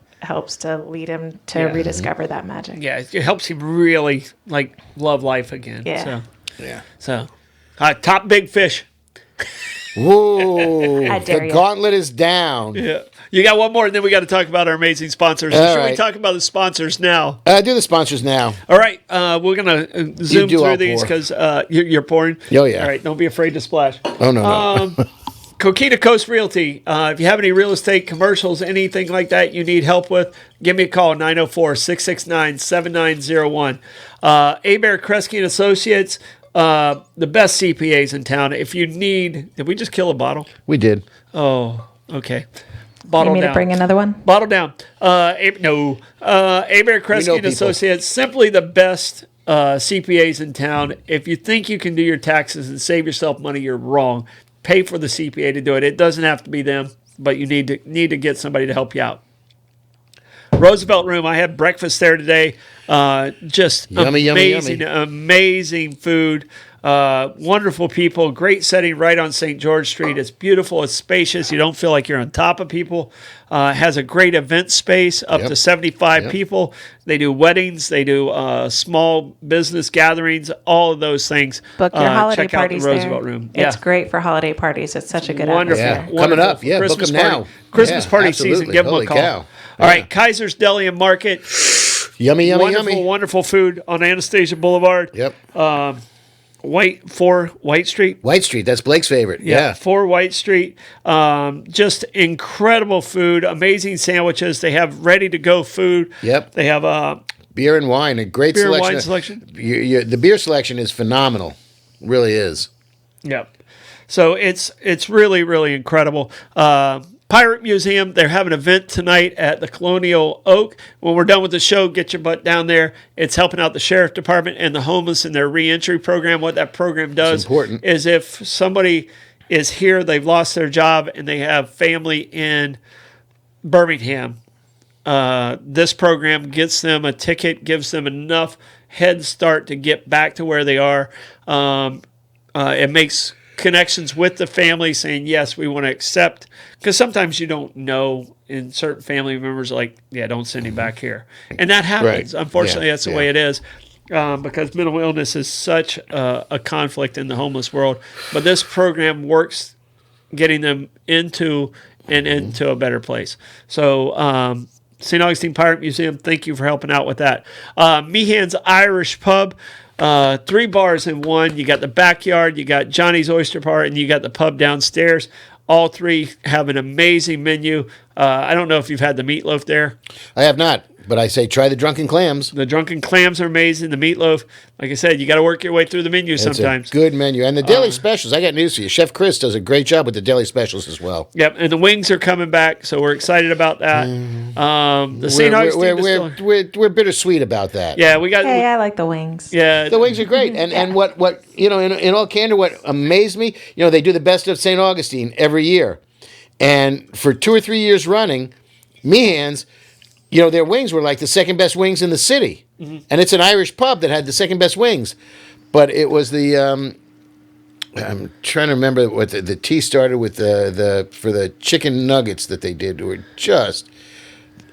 lead him to Yeah. rediscover that magic. yeah, it helps him really love life again. Yeah. Yeah. So top big fish. Whoa. I dare The ya. gauntlet is down. Yeah, you got one more, and then we got to talk about our amazing sponsors. All Should we right. talk about the sponsors now? Do the sponsors now. All right, we're gonna zoom do, through I'll these pour. because you're pouring. Oh, yeah. All right, don't be afraid to splash. Oh, no. Coquina Coast Realty. If you have any real estate commercials, anything like that you need help with, give me a call, 904-669-7901. Abare, Kresge and Associates, the best CPAs in town. If you need, did we just kill a bottle? We did. Oh, okay. You Bottle need me down. to bring another one? Bottle down. No. Abare, Kresge and people. Associates, simply the best CPAs in town. If you think you can do your taxes and save yourself money, you're wrong. Pay for the CPA to do it. It doesn't have to be them, but you need to get somebody to help you out. Roosevelt Room. I had breakfast there today. Just Yummy, amazing, yummy. amazing food. Wonderful people. Great setting right on St. George Street. It's beautiful. It's spacious. You don't feel like you're on top of people. Has a great event space, up Yep. to 75 Yep. people. They do weddings. They do small business gatherings. All of those things. Book your holiday check out parties the Roosevelt there. Room. It's great for holiday parties. It's such a good Wonderful. atmosphere. Yeah. Coming up. Yeah, book Christmas 'em party. now. Christmas Yeah, party absolutely. season. Give them Holy a call. cow. All right, Kaiser's Deli and Market. Yummy, yummy, Wonderful, yummy. wonderful food on Anastasia Boulevard. Yep. 4 White Street. White Street. That's Blake's favorite. Yeah. 4 White Street. Just incredible food, amazing sandwiches. They have ready to go food. Yep. They have Beer and wine. A great beer and selection. wine selection. The beer selection is phenomenal. Really is. Yep. So it's really, really incredible. Pirate Museum, they're having an event tonight at the Colonial Oak. When we're done with the show, get your butt down there. It's helping out the Sheriff Department and the homeless in their reentry program. What that program does important. is if somebody is here, they've lost their job, and they have family in Birmingham, this program gets them a ticket, gives them enough head start to get back to where they are. It makes connections with the family saying, yes, we want to accept, because sometimes you don't know, and certain family members are like, yeah, don't send him back here. And that happens. Right. Unfortunately, Yeah, that's the yeah. way it is. Because mental illness is such a conflict in the homeless world. But this program works getting them into a better place. So St. Augustine Pirate Museum, thank you for helping out with that. Meehan's Irish Pub, 3 bars in one. You got the backyard, you got Johnny's Oyster Bar, and you got the pub downstairs. All 3 have an amazing menu. I don't know if you've had the meatloaf there. I have not, but I say try the drunken clams. The drunken clams are amazing. The meatloaf, like I said, you got to work your way through the menu sometimes. It's a good menu. And the deli specials, I got news for you. Chef Chris does a great job with the deli specials as well. Yep, and the wings are coming back, so we're excited about that. The St. Augustine Distillery. We're bittersweet about that. Yeah, we got. Hey, I like the wings. Yeah, The wings are great. And what in all candor, what amazed me, they do the best of St. Augustine every year. And for 2 or 3 years running, Meehan's, their wings were like the second best wings in the city. Mm-hmm. And it's an Irish pub that had the second best wings. But it was the I'm trying to remember what the tea started with for the chicken nuggets that they did were just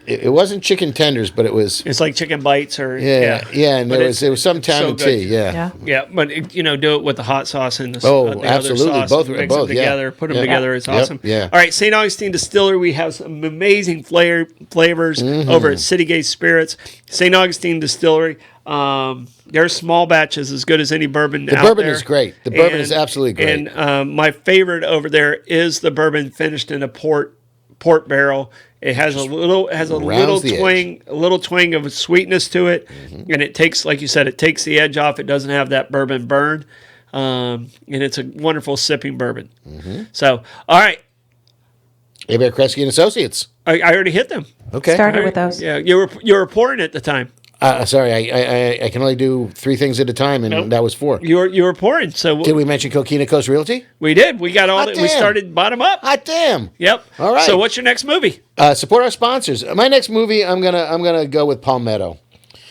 it wasn't chicken tenders, but it was. It's like chicken bites or Yeah, and But there was some town so and good. tea. Yeah. Yeah, but do it with the hot sauce and the Oh, the absolutely. other sauce. Both- and mix both, them yeah. together, put them Yeah. together. It's Yep, awesome. yeah. All right, St. Augustine Distillery. We have some amazing flavors over at Citygate Spirits. St. Augustine Distillery. Their small batch is as good as any bourbon The out bourbon there. is great. The bourbon is absolutely great. And my favorite over there is the bourbon finished in a port barrel. It has a little rounds the twang of sweetness to it, and it takes, like you said, it takes the edge off. It doesn't have that bourbon burn, and it's a wonderful sipping bourbon. So, all right, Abare, Kresge and Associates. I already hit them. Okay. Started with those. Yeah, you were pouring at the time. Sorry, I can only do 3 things at a time, and Nope. that was 4. You were pouring. So Did we mention Coquina Coast Realty? we did. We got all Hot that. We damn. started bottom up. Hot damn! Yep. All right. So what's your next movie? Support our sponsors. My next movie, I'm gonna go with Palmetto.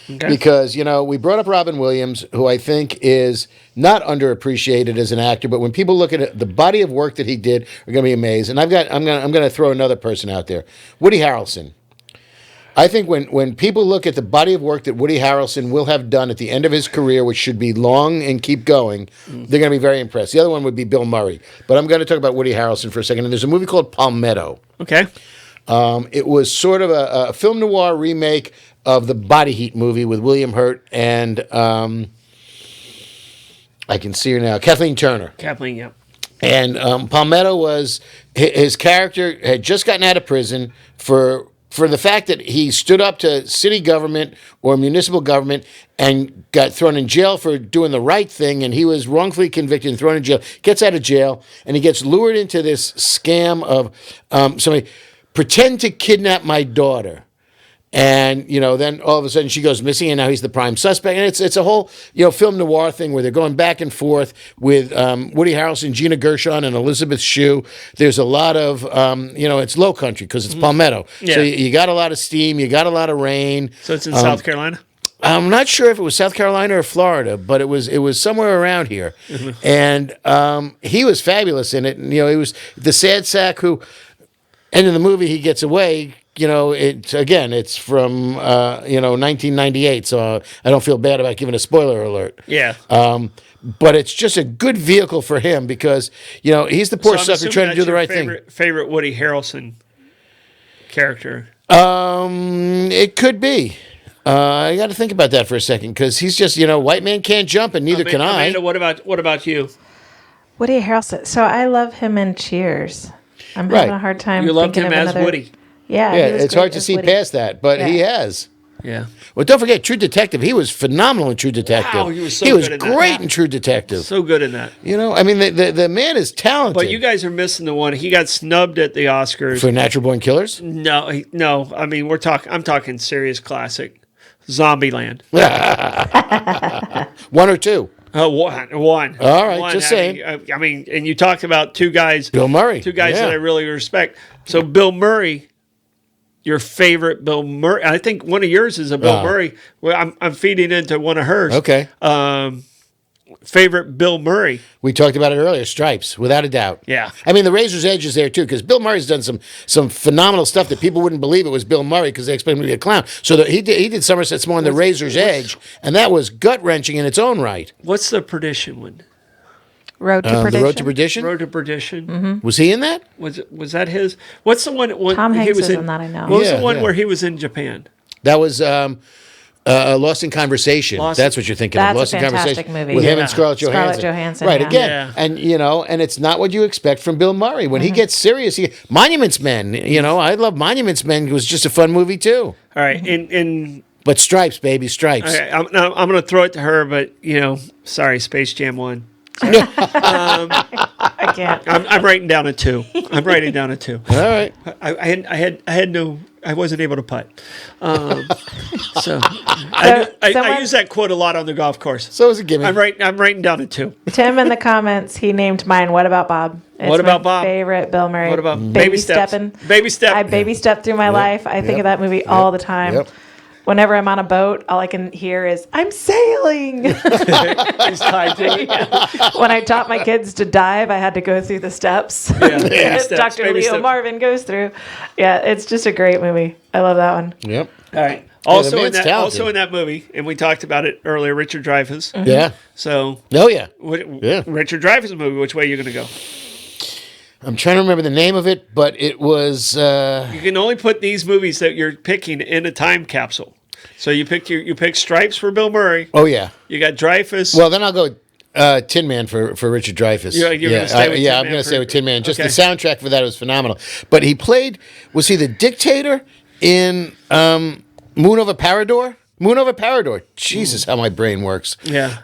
Okay. Because we brought up Robin Williams, who I think is not underappreciated as an actor, but when people look at it, the body of work that he did, are going to be amazed. And I'm going to throw another person out there, Woody Harrelson. I think when people look at the body of work that Woody Harrelson will have done at the end of his career, which should be long and keep going, they're going to be very impressed. The other one would be Bill Murray, but I'm going to talk about Woody Harrelson for a second. And there's a movie called Palmetto. Okay. It was sort of a film noir remake of the Body Heat movie with William Hurt and I can see her now, Kathleen Turner. Kathleen. Yep. And Palmetto was his character had just gotten out of prison for the fact that he stood up to city government or municipal government and got thrown in jail for doing the right thing, and he was wrongfully convicted and thrown in jail. Gets out of jail, and he gets lured into this scam of somebody pretend to kidnap my daughter. And, then all of a sudden she goes missing, and now he's the prime suspect. And it's a whole, film noir thing where they're going back and forth with Woody Harrelson, Gina Gershon, and Elizabeth Shue. There's a lot of, it's low country because it's Palmetto. Yeah. So you got a lot of steam, you got a lot of rain. So it's in South Carolina? I'm not sure if it was South Carolina or Florida, but it was somewhere around here. And he was fabulous in it. And, he was the sad sack who, end of the movie, he gets away. It's from 1998, so I don't feel bad about giving a spoiler alert. Yeah. But it's just a good vehicle for him because he's the poor sucker trying to do the right thing. Favorite Woody Harrelson character? It could be. I got to think about that for a second because he's just white man can't jump and neither can I. Amanda, what about you? Woody Harrelson. So I love him in Cheers. I'm having a hard time. You loved him thinking of as another. Woody. Yeah, Yeah, he was it's great hard to as see Woody. past that, but he Yeah. has. Yeah. Well, don't forget True Detective. He was phenomenal in True Detective. Wow, he was so good in that. great in True Detective. So good in that. The man is talented. But you guys are missing the one. He got snubbed at the Oscars. For Natural Born Killers? No. I mean, I'm talking serious classic. Zombieland. 1 or 2? One. All right, just saying. I mean, and you talked about two guys. Bill Murray. Two guys Yeah. that I really respect. So Bill Murray, your favorite Bill Murray. I think one of yours is a Bill Murray. Well, I'm feeding into one of hers. Okay. Favorite Bill Murray. We talked about it earlier. Stripes, without a doubt. Yeah. I mean, the Razor's Edge is there too, because Bill Murray's done some phenomenal stuff that people wouldn't believe it was Bill Murray because they expect him to be a clown. So he did Somerset Maugham, the Razor's Edge, and that was gut wrenching in its own right. What's the Perdition one? Road to Perdition. The Road to Perdition. Road to Perdition. Mm-hmm. Was he in that? Was that his? What's the one? Tom he Hanks was is in that, I know. What was Yeah, the one yeah. where he was in Japan? That was Lost in Conversation. That's what you're thinking of. That's Lost a in Conversation fantastic movie. with him Yeah. and Scarlett Johansson. Scarlett Johansson, Right yeah. again, Yeah. and and it's not what you expect from Bill Murray when he gets serious. Monuments Men. I love Monuments Men. It was just a fun movie too. All right, and But Stripes, baby, Stripes. okay, I'm going to throw it to her, but sorry, Space Jam 1. I can't. I'm writing down a 2. I'm writing down a 2. All right. I wasn't able to putt. So I use that quote a lot on the golf course. So it was a gimme. I'm writing down a 2. Tim in the comments, he named mine. What about Bob? It's What About my Bob? Favorite Bill Murray. What about Baby Steps? Steppin'? Baby Step. I baby stepped through my life. I think of that movie all the time. Yep. Whenever I'm on a boat, all I can hear is, I'm sailing. He's tied to it. When I taught my kids to dive, I had to go through the steps. Yeah, baby steps, Dr. baby Leo steps. Marvin goes through. Yeah, it's just a great movie. I love that one. Yep. All right. the Also man's talented. in that movie, and we talked about it earlier, Richard Dreyfuss. Yeah. So, Oh, yeah. Yeah. Richard Dreyfuss movie. Which way are you going to go? I'm trying to remember the name of it, but it was... You can only put these movies that you're picking in a time capsule. So you pick Stripes for Bill Murray. Oh, yeah. You got Dreyfuss. Well, then I'll go Tin Man for Richard Dreyfuss. You're gonna stay with Tin I'm Man going to stay with Tin Man. Just okay. the soundtrack for that was phenomenal. But he played... Was he the dictator in Moon Over Parador? Moon Over Parador. Jesus, how my brain works. Yeah.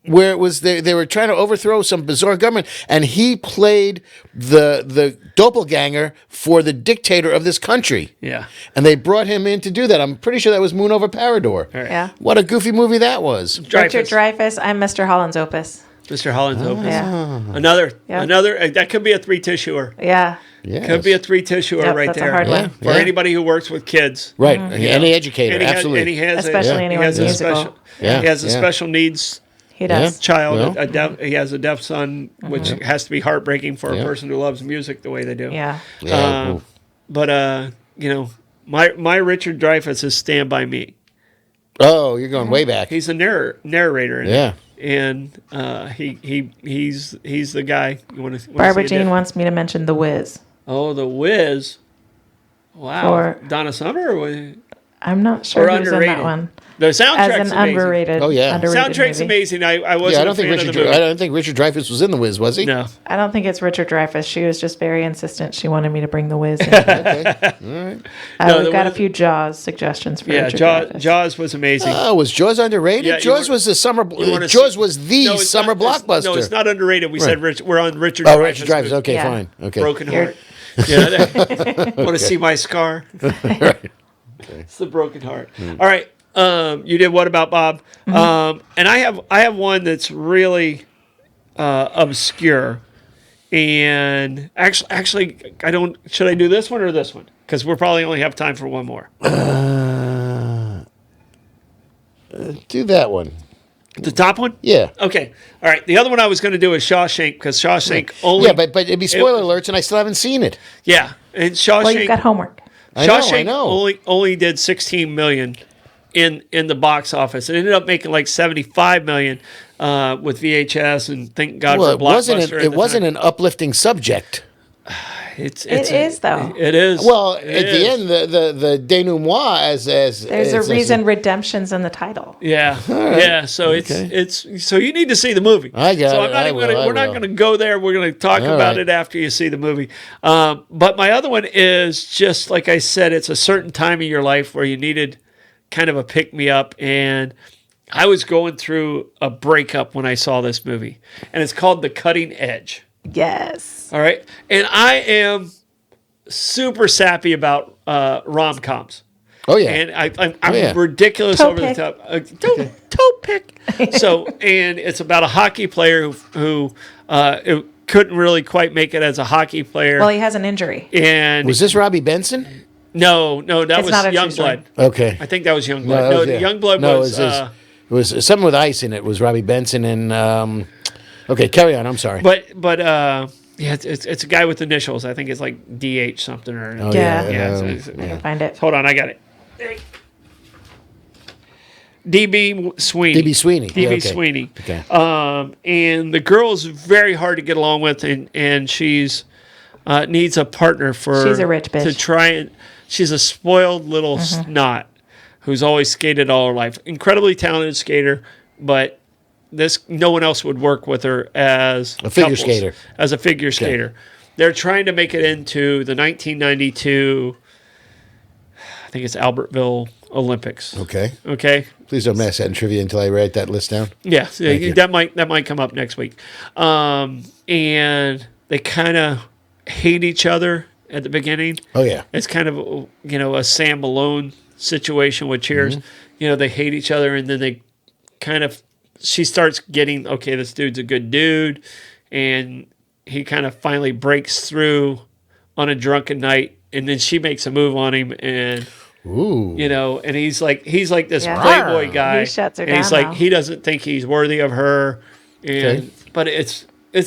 Where it was they were trying to overthrow some bizarre government, and he played the doppelganger for the dictator of this country. Yeah. And they brought him in to do that. I'm pretty sure that was Moon Over Parador. All right. Yeah. What a goofy movie that was. Richard Dreyfuss, I'm Mr. Holland's Opus. Mr. Holland's Opus. Yeah. Another Yeah. that could be a 3-tissuer. Yeah. Yes. Could be a 3-tissuer Yep, right that's a there. hard one. For anybody who works with kids. Right. Any educator, And he absolutely. has Especially anyone he has a musical. special, Yeah, he has a yeah. special needs He does. child. Well. He has a deaf son, which has to be heartbreaking for a person who loves music the way they do. Yeah. Yeah, But my Richard Dreyfuss is Stand By Me. oh, you're going way back. He's a narrator in it. Yeah. And he's the guy. You want to? Barbara Jean wants me to mention The Wiz. Oh, The Wiz. Wow. Or- Donna Summer. Or I'm not sure Or who's in underrated. that one. the soundtrack's As an amazing. underrated. Oh, yeah. Underrated Soundtrack's movie. amazing. I wasn't Yeah, I a don't think fan of Richard. the movie. I don't think Richard Dreyfuss was in The Wiz, was he? No. I don't think it's Richard Dreyfuss. She was just very insistent. She wanted me to bring The Wiz in. Okay. All right. No, We've The got a Wiz- few Jaws suggestions for Yeah, Richard Dreyfuss. Jaws was amazing. Oh, was Jaws underrated? Yeah, you Jaws want- was the summer. wanna Jaws see- was the No, it's summer not- it's- blockbuster. No, it's not underrated. We said we're on Richard. Oh, Dreyfuss Richard Dreyfuss. movie. Okay, Yeah. fine. Okay. Broken You're- Heart. Yeah. Want to see my scar? It's the Broken Heart. All right. You did What About Bob? And I have one that's really obscure. And actually, I don't. Should I do this one or this one? Because we'll probably only have time for one more. Do that one. The top one? Yeah. Okay. All right. The other one I was going to do is Shawshank because Shawshank only. Yeah, but it'd be spoiler alerts, and I still haven't seen it. Yeah, and Shawshank. Well, you've got homework. I know, Shawshank I know. only did 16 million in the box office. It ended up making like 75 million with VHS, and thank God Well, for Blockbuster. it wasn't an uplifting subject. It is, though. It is. Well, It at is. the end, the denouement as There's a as- reason redemption's in the title. Yeah, yeah. So it's so you need to see the movie. I got so it. I'm not I even will, gonna, I we're not will. going to go there. We're going to talk All about right. it after you see the movie. But my other one is just like I said. It's a certain time in your life where you needed kind of a pick me up, and I was going through a breakup when I saw this movie, and it's called The Cutting Edge. Yes. All right, and I am super sappy about rom-coms. Oh yeah. And I'm yeah. ridiculous Toe over pick. the top. Toe pick. So, and it's about a hockey player who couldn't really quite make it as a hockey player. Well, he has an injury. And Was this Robbie Benson? no, that It's not a was true Youngblood. Okay. I think that was Youngblood. that No, was- the yeah. Youngblood No, was. it was something with ice in it. It was Robbie Benson and okay, carry on. I'm sorry. but yeah, it's a guy with initials. I think it's like DH something or. Oh, Yeah. Yeah, um, it's- I can find it. Hold on, I got it. DB Sweeney. D.B. Sweeney. DB Yeah, okay. Sweeney. Okay. And the girl's very hard to get along with, and she's needs a partner for. She's a rich bitch. to try and. She's a spoiled little snot who's always skated all her life. Incredibly talented skater, but no one else would work with her as A figure couples, skater. As a figure skater, they're trying to make it into the 1992. I think it's Albertville Olympics. Okay. Okay. Please don't mess that in trivia until I write that list down. Yeah, you. that might come up next week. And they kind of hate each other at the beginning. Oh yeah. It's kind of a Sam Malone situation with Cheers. Mm-hmm. They hate each other, and then they kind of she starts getting this dude's a good dude, and he kind of finally breaks through on a drunken night, and then she makes a move on him, and Ooh. You know, and he's like this Yeah. playboy guy. He shuts her and he's down, like though. he doesn't think he's worthy of her, and Okay. but it's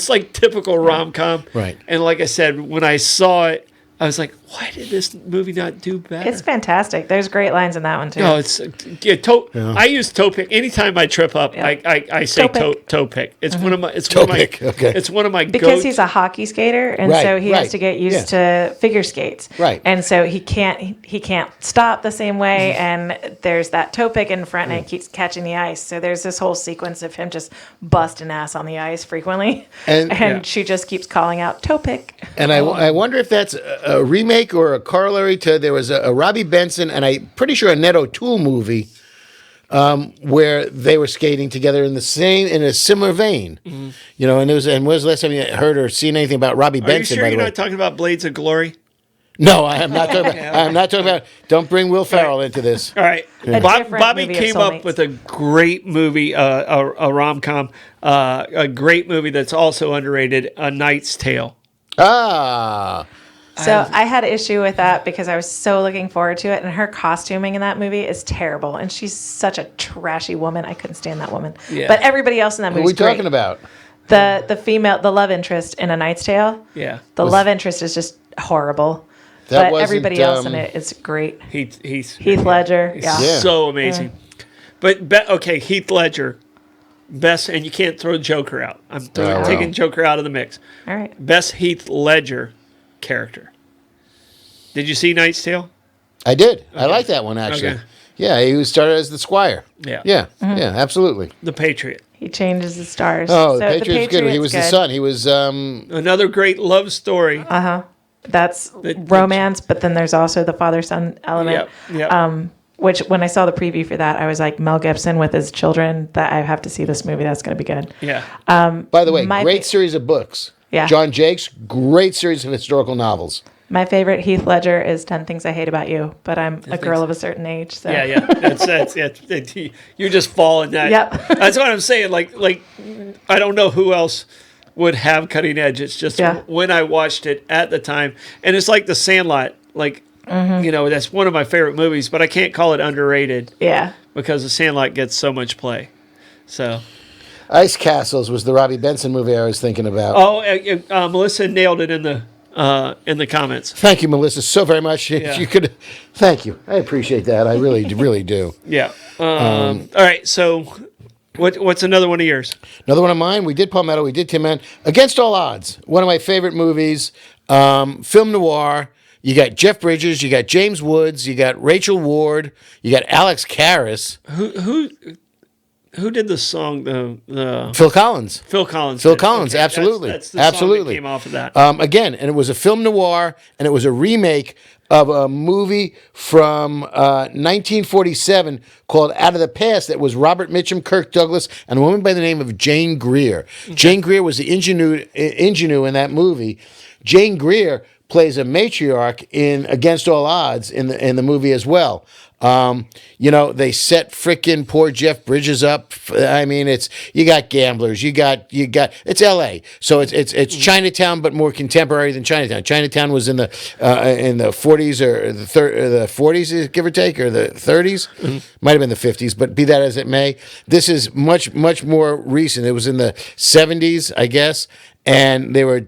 like typical rom-com. Right. And like I said, when I saw it, I was like, why did this movie not do better? It's fantastic. There's great lines in that one too. No, it's I use toe pick anytime I trip up. Yeah. I say toe pick. It's one of my Toe pick, okay. It's one of my because he's a hockey skater, and Right, so he right. has to get used to figure skates. Right. And so he can't stop the same way, and there's that toe pick in front, and it keeps catching the ice. So there's this whole sequence of him just busting ass on the ice frequently, And- Yeah. she just keeps caling out toe pick. And I wonder if that's a remake or a corollary to there was a Robbie Benson and I'm pretty sure a Ned O'Toole movie where they were skating together in a similar vein. You know, and when's the last time you heard or seen anything about Robbie Are you Benson? sure By the you're way, not talking about Blades of Glory? no, I am not talking about. I am not talking about. Don't bring Will Ferrell into this. All right. different Bobby movie of came up soulmates. with a great movie, a rom-com, a great movie that's also underrated, A Knight's Tale. Ah, So I had an issue with that because I was so looking forward to it, and her costuming in that movie is terrible, and she's such a trashy woman. I couldn't stand that woman. Yeah. But everybody else in that what are movie we is great. talking about? The love interest in A Knight's Tale. Yeah. The love interest is just horrible. That But wasn't, everybody else in it is great. Heath Heath Ledger. He's Yeah. Yeah. so amazing. But okay, Heath Ledger, best, and you can't throw Joker out. I'm wow. taking Joker out of the mix. All right. Best Heath Ledger character. Did you see Knight's Tale? I did. I like that one actually. Okay. Yeah, he started as the Squire. Yeah. Yeah, yeah, absolutely. The Patriot. He changes the stars. Oh, So the Patriot's good. He was the son. He was Another great love story. That's romance, but then there's also the father-son element. Yep. Which, when I saw the preview for that, I was like, Mel Gibson with his children, that I have to see this movie. That's going to be good. Yeah. by the way, my great fa- series of books. Yeah. John Jakes, great series of historical novels. My favorite Heath Ledger is 10 Things I Hate About You, but I'm a girl of a certain age. So. Yeah. That's you just fall in that. Yep. That's what I'm saying. Like I don't know who else would have Cutting Edge. It's just when I watched it at the time, and it's like The Sandlot. Like that's one of my favorite movies, but I can't call it underrated. Yeah. Because The Sandlot gets so much play. So. Ice Castles was the Robbie Benson movie I was thinking about. Oh, Melissa nailed it in the comments. Thank you, Melissa, so very much. Yeah. You could. Thank you. I appreciate that. I really, really do. Yeah. All right. So, what's another one of yours? Another one of mine. We did Palmetto. We did Tin Man. Against All Odds. One of my favorite movies. Film noir. You got Jeff Bridges. You got James Woods. You got Rachel Ward. You got Alex Karras. Who did the song? The Phil Collins. Phil Collins. Phil did. Collins, Okay, absolutely. That's the Absolutely. song that came off of that. Again, and it was a film noir, and it was a remake of a movie from 1947 called Out of the Past that was Robert Mitchum, Kirk Douglas, and a woman by the name of Jane Greer. Okay. Jane Greer was the ingenue in that movie. Jane Greer plays a matriarch in Against All Odds in the movie as well. They set frickin' poor Jeff Bridges up. I mean, you got gamblers, you got it's L.A. So it's Chinatown, but more contemporary than Chinatown. Chinatown was in the 40s or the 40s, give or take, or the 30s. Might have been the 50s, but be that as it may, this is much more recent. It was in the 70s, I guess, and they were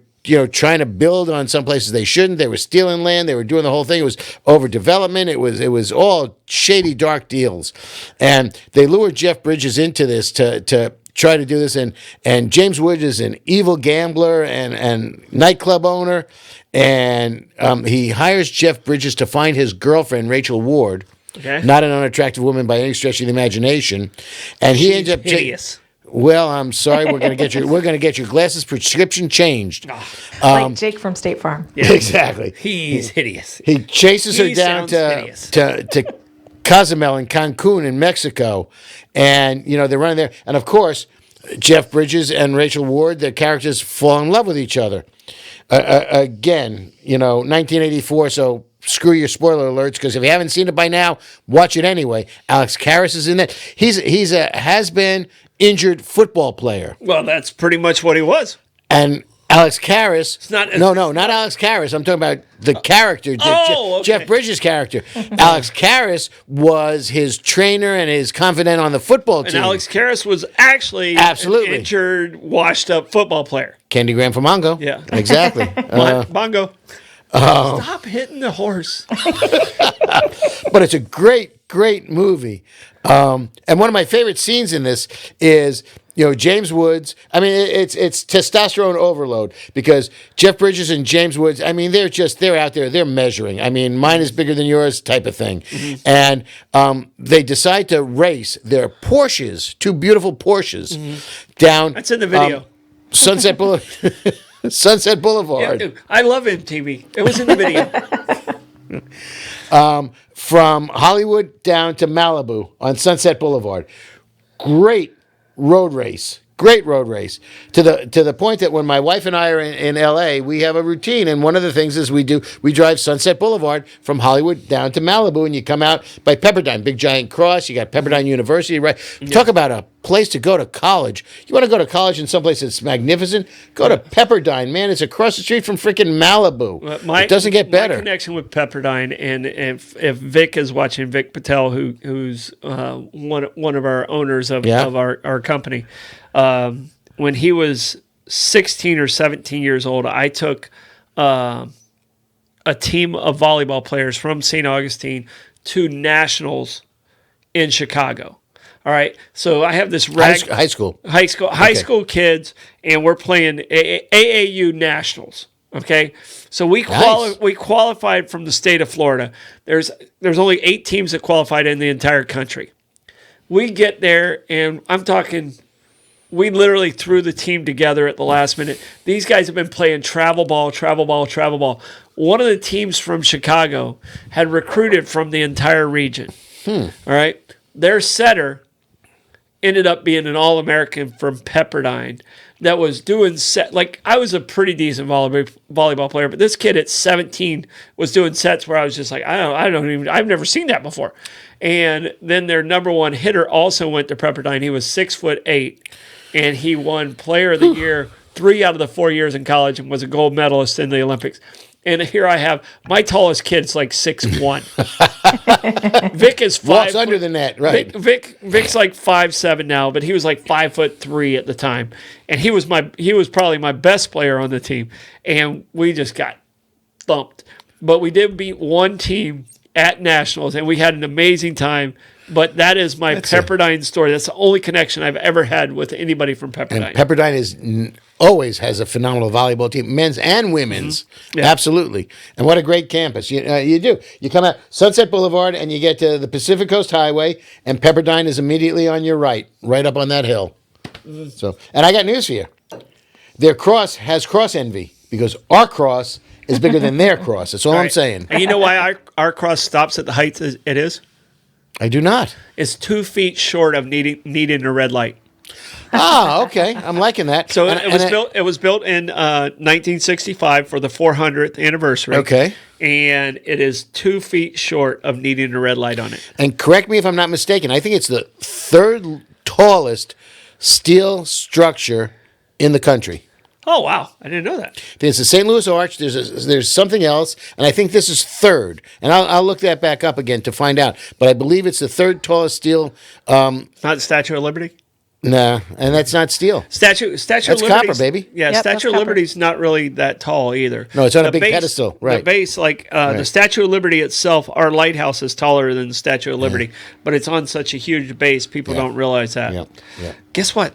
trying to build on some places they shouldn't. They were stealing land. They were doing the whole thing. It was overdevelopment. It was all shady, dark deals. And they lured Jeff Bridges into this to try to do this. And James Woods is an evil gambler and nightclub owner. And he hires Jeff Bridges to find his girlfriend, Rachel Ward. Okay. Not an unattractive woman by any stretch of the imagination. And he ends up hideous. Well, I'm sorry. We're gonna get your glasses prescription changed. Like Jake from State Farm. Yeah. Exactly. He's hideous. He chases her He down sounds hideous. to Cozumel in Cancun in Mexico, and they're running there. And of course, Jeff Bridges and Rachel Ward, their characters fall in love with each other. Again, 1984. So screw your spoiler alerts, because if you haven't seen it by now, watch it anyway. Alex Karras is in it. He's a has-been injured football player. Well, that's pretty much what he was. And Alex Karras. It's not No, not Alex Karras. I'm talking about the character, okay. Jeff Bridges' character. Alex Karras was his trainer and his confidant on the football team. And Alex Karras was actually Absolutely an injured, washed-up football player. Candy Graham for Mongo. Yeah. Exactly. Bongo. Stop hitting the horse. But it's a great movie. And one of my favorite scenes in this is, James Woods. I mean, it's testosterone overload because Jeff Bridges and James Woods, I mean, they're out there, they're measuring. I mean, mine is bigger than yours type of thing. Mm-hmm. And they decide to race their Porsches, two beautiful Porsches, down. That's in the video. Sunset Boulevard. Yeah, I love MTV. It was in the video. From Hollywood down to Malibu on Sunset Boulevard. Great road race to the point that when my wife and I are in LA, we have a routine, and one of the things is we drive Sunset Boulevard from Hollywood down to Malibu, and you come out by Pepperdine, big giant cross. You got Pepperdine University, right? Yeah. Talk about a place to go to college. You want to go to college in someplace that's magnificent? Go to Pepperdine, man. It's across the street from freaking Malibu. It doesn't get better. My connection with Pepperdine, and if Vic is watching, Vic Patel, who's one of our owners of our company. When he was 16 or 17 years old, I took a team of volleyball players from St. Augustine to nationals in Chicago. All right, so I have this high school kids, and we're playing AAU nationals. Okay, so we qualified from the state of Florida. There's only 8 teams that qualified in the entire country. We get there, and I'm talking. We literally threw the team together at the last minute. These guys have been playing travel ball. One of the teams from Chicago had recruited from the entire region. All right. Their setter ended up being an All-American from Pepperdine that was doing I was a pretty decent volleyball player, but this kid at 17 was doing sets where I was just like, I've never seen that before. And then their number one hitter also went to Pepperdine. He was 6'8". And he won Player of the Year 3 out of the 4 years in college and was a gold medalist in the Olympics. And here I have my tallest kid's like 6'1". Vic is 5. Walks under the net, right? Vic's like 5'7" now, but he was like 5'3" at the time, and he was probably my best player on the team. And we just got thumped, but we did beat one team at nationals, and we had an amazing time. But that is my Pepperdine story. That's the only connection I've ever had with anybody from Pepperdine. And Pepperdine always has a phenomenal volleyball team, men's and women's. Mm-hmm. Yeah. Absolutely. And what a great campus. You do. You come out Sunset Boulevard and you get to the Pacific Coast Highway, and Pepperdine is immediately on your right up on that hill. Mm-hmm. So, and I got news for you. Their cross has cross envy because our cross is bigger than their cross. That's all I'm saying. And you know why our cross stops at the height it is? I do not. It's 2 feet short of needing a red light. Okay. I'm liking that. So it was built in 1965 for the 400th anniversary. Okay. And it is 2 feet short of needing a red light on it. And correct me if I'm not mistaken. I think it's the 3rd tallest steel structure in the country. Oh, wow. I didn't know that. There's the St. Louis Arch. There's something else, and I think this is 3rd. And I'll look that back up again to find out. But I believe it's the 3rd tallest steel. Not the Statue of Liberty? No, and that's not steel. Statue that's of Liberty. That's copper, baby. Yeah, Statue of Liberty's not really that tall either. No, it's on a big pedestal. Right. The base, the Statue of Liberty itself, our lighthouse is taller than the Statue of Liberty, but it's on such a huge base, people don't realize that. Yeah. Guess what?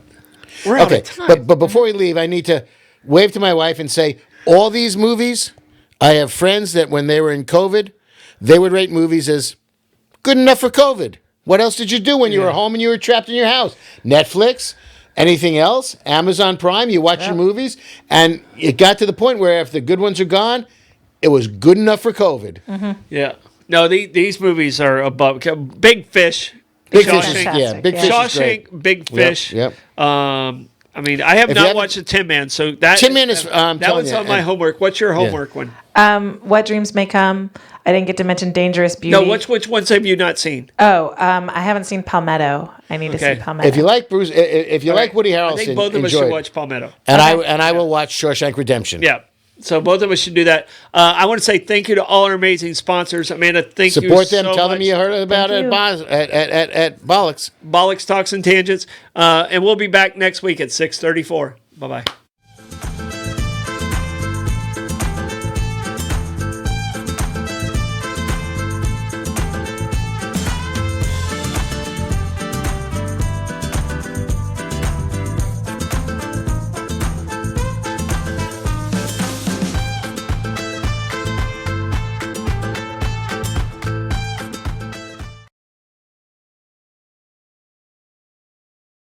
We're out of time. But before we leave, I need to wave to my wife and say, all these movies, I have friends that when they were in COVID, they would rate movies as good enough for COVID. What else did you do when you were home and you were trapped in your house? Netflix? Anything else? Amazon Prime? You watch your movies? And it got to the point where if the good ones are gone, it was good enough for COVID. Mm-hmm. Yeah. No, these movies are above. Big Fish. Big Fish is great. Big Fish. Yep. I mean, I have If you not haven't- watched the Tin Man, so that Tin Man is, I'm that telling was you, on my and- homework. What's your homework one? What Dreams May Come. I didn't get to mention Dangerous Beauty. No, which ones have you not seen? I haven't seen Palmetto. I need to Okay. see Palmetto. If you like Bruce, if you like Woody I Harrelson, think both of us enjoy should it. watch Palmetto. And Okay. I will watch Shawshank Redemption. Yeah. So both of us should do that. I want to say thank you to all our amazing sponsors. Amanda, thank you Support them. so Tell much. them you heard about it Thank at Bollox. Bollox Talks and Tangents. And we'll be back next week at 6:34. Bye-bye.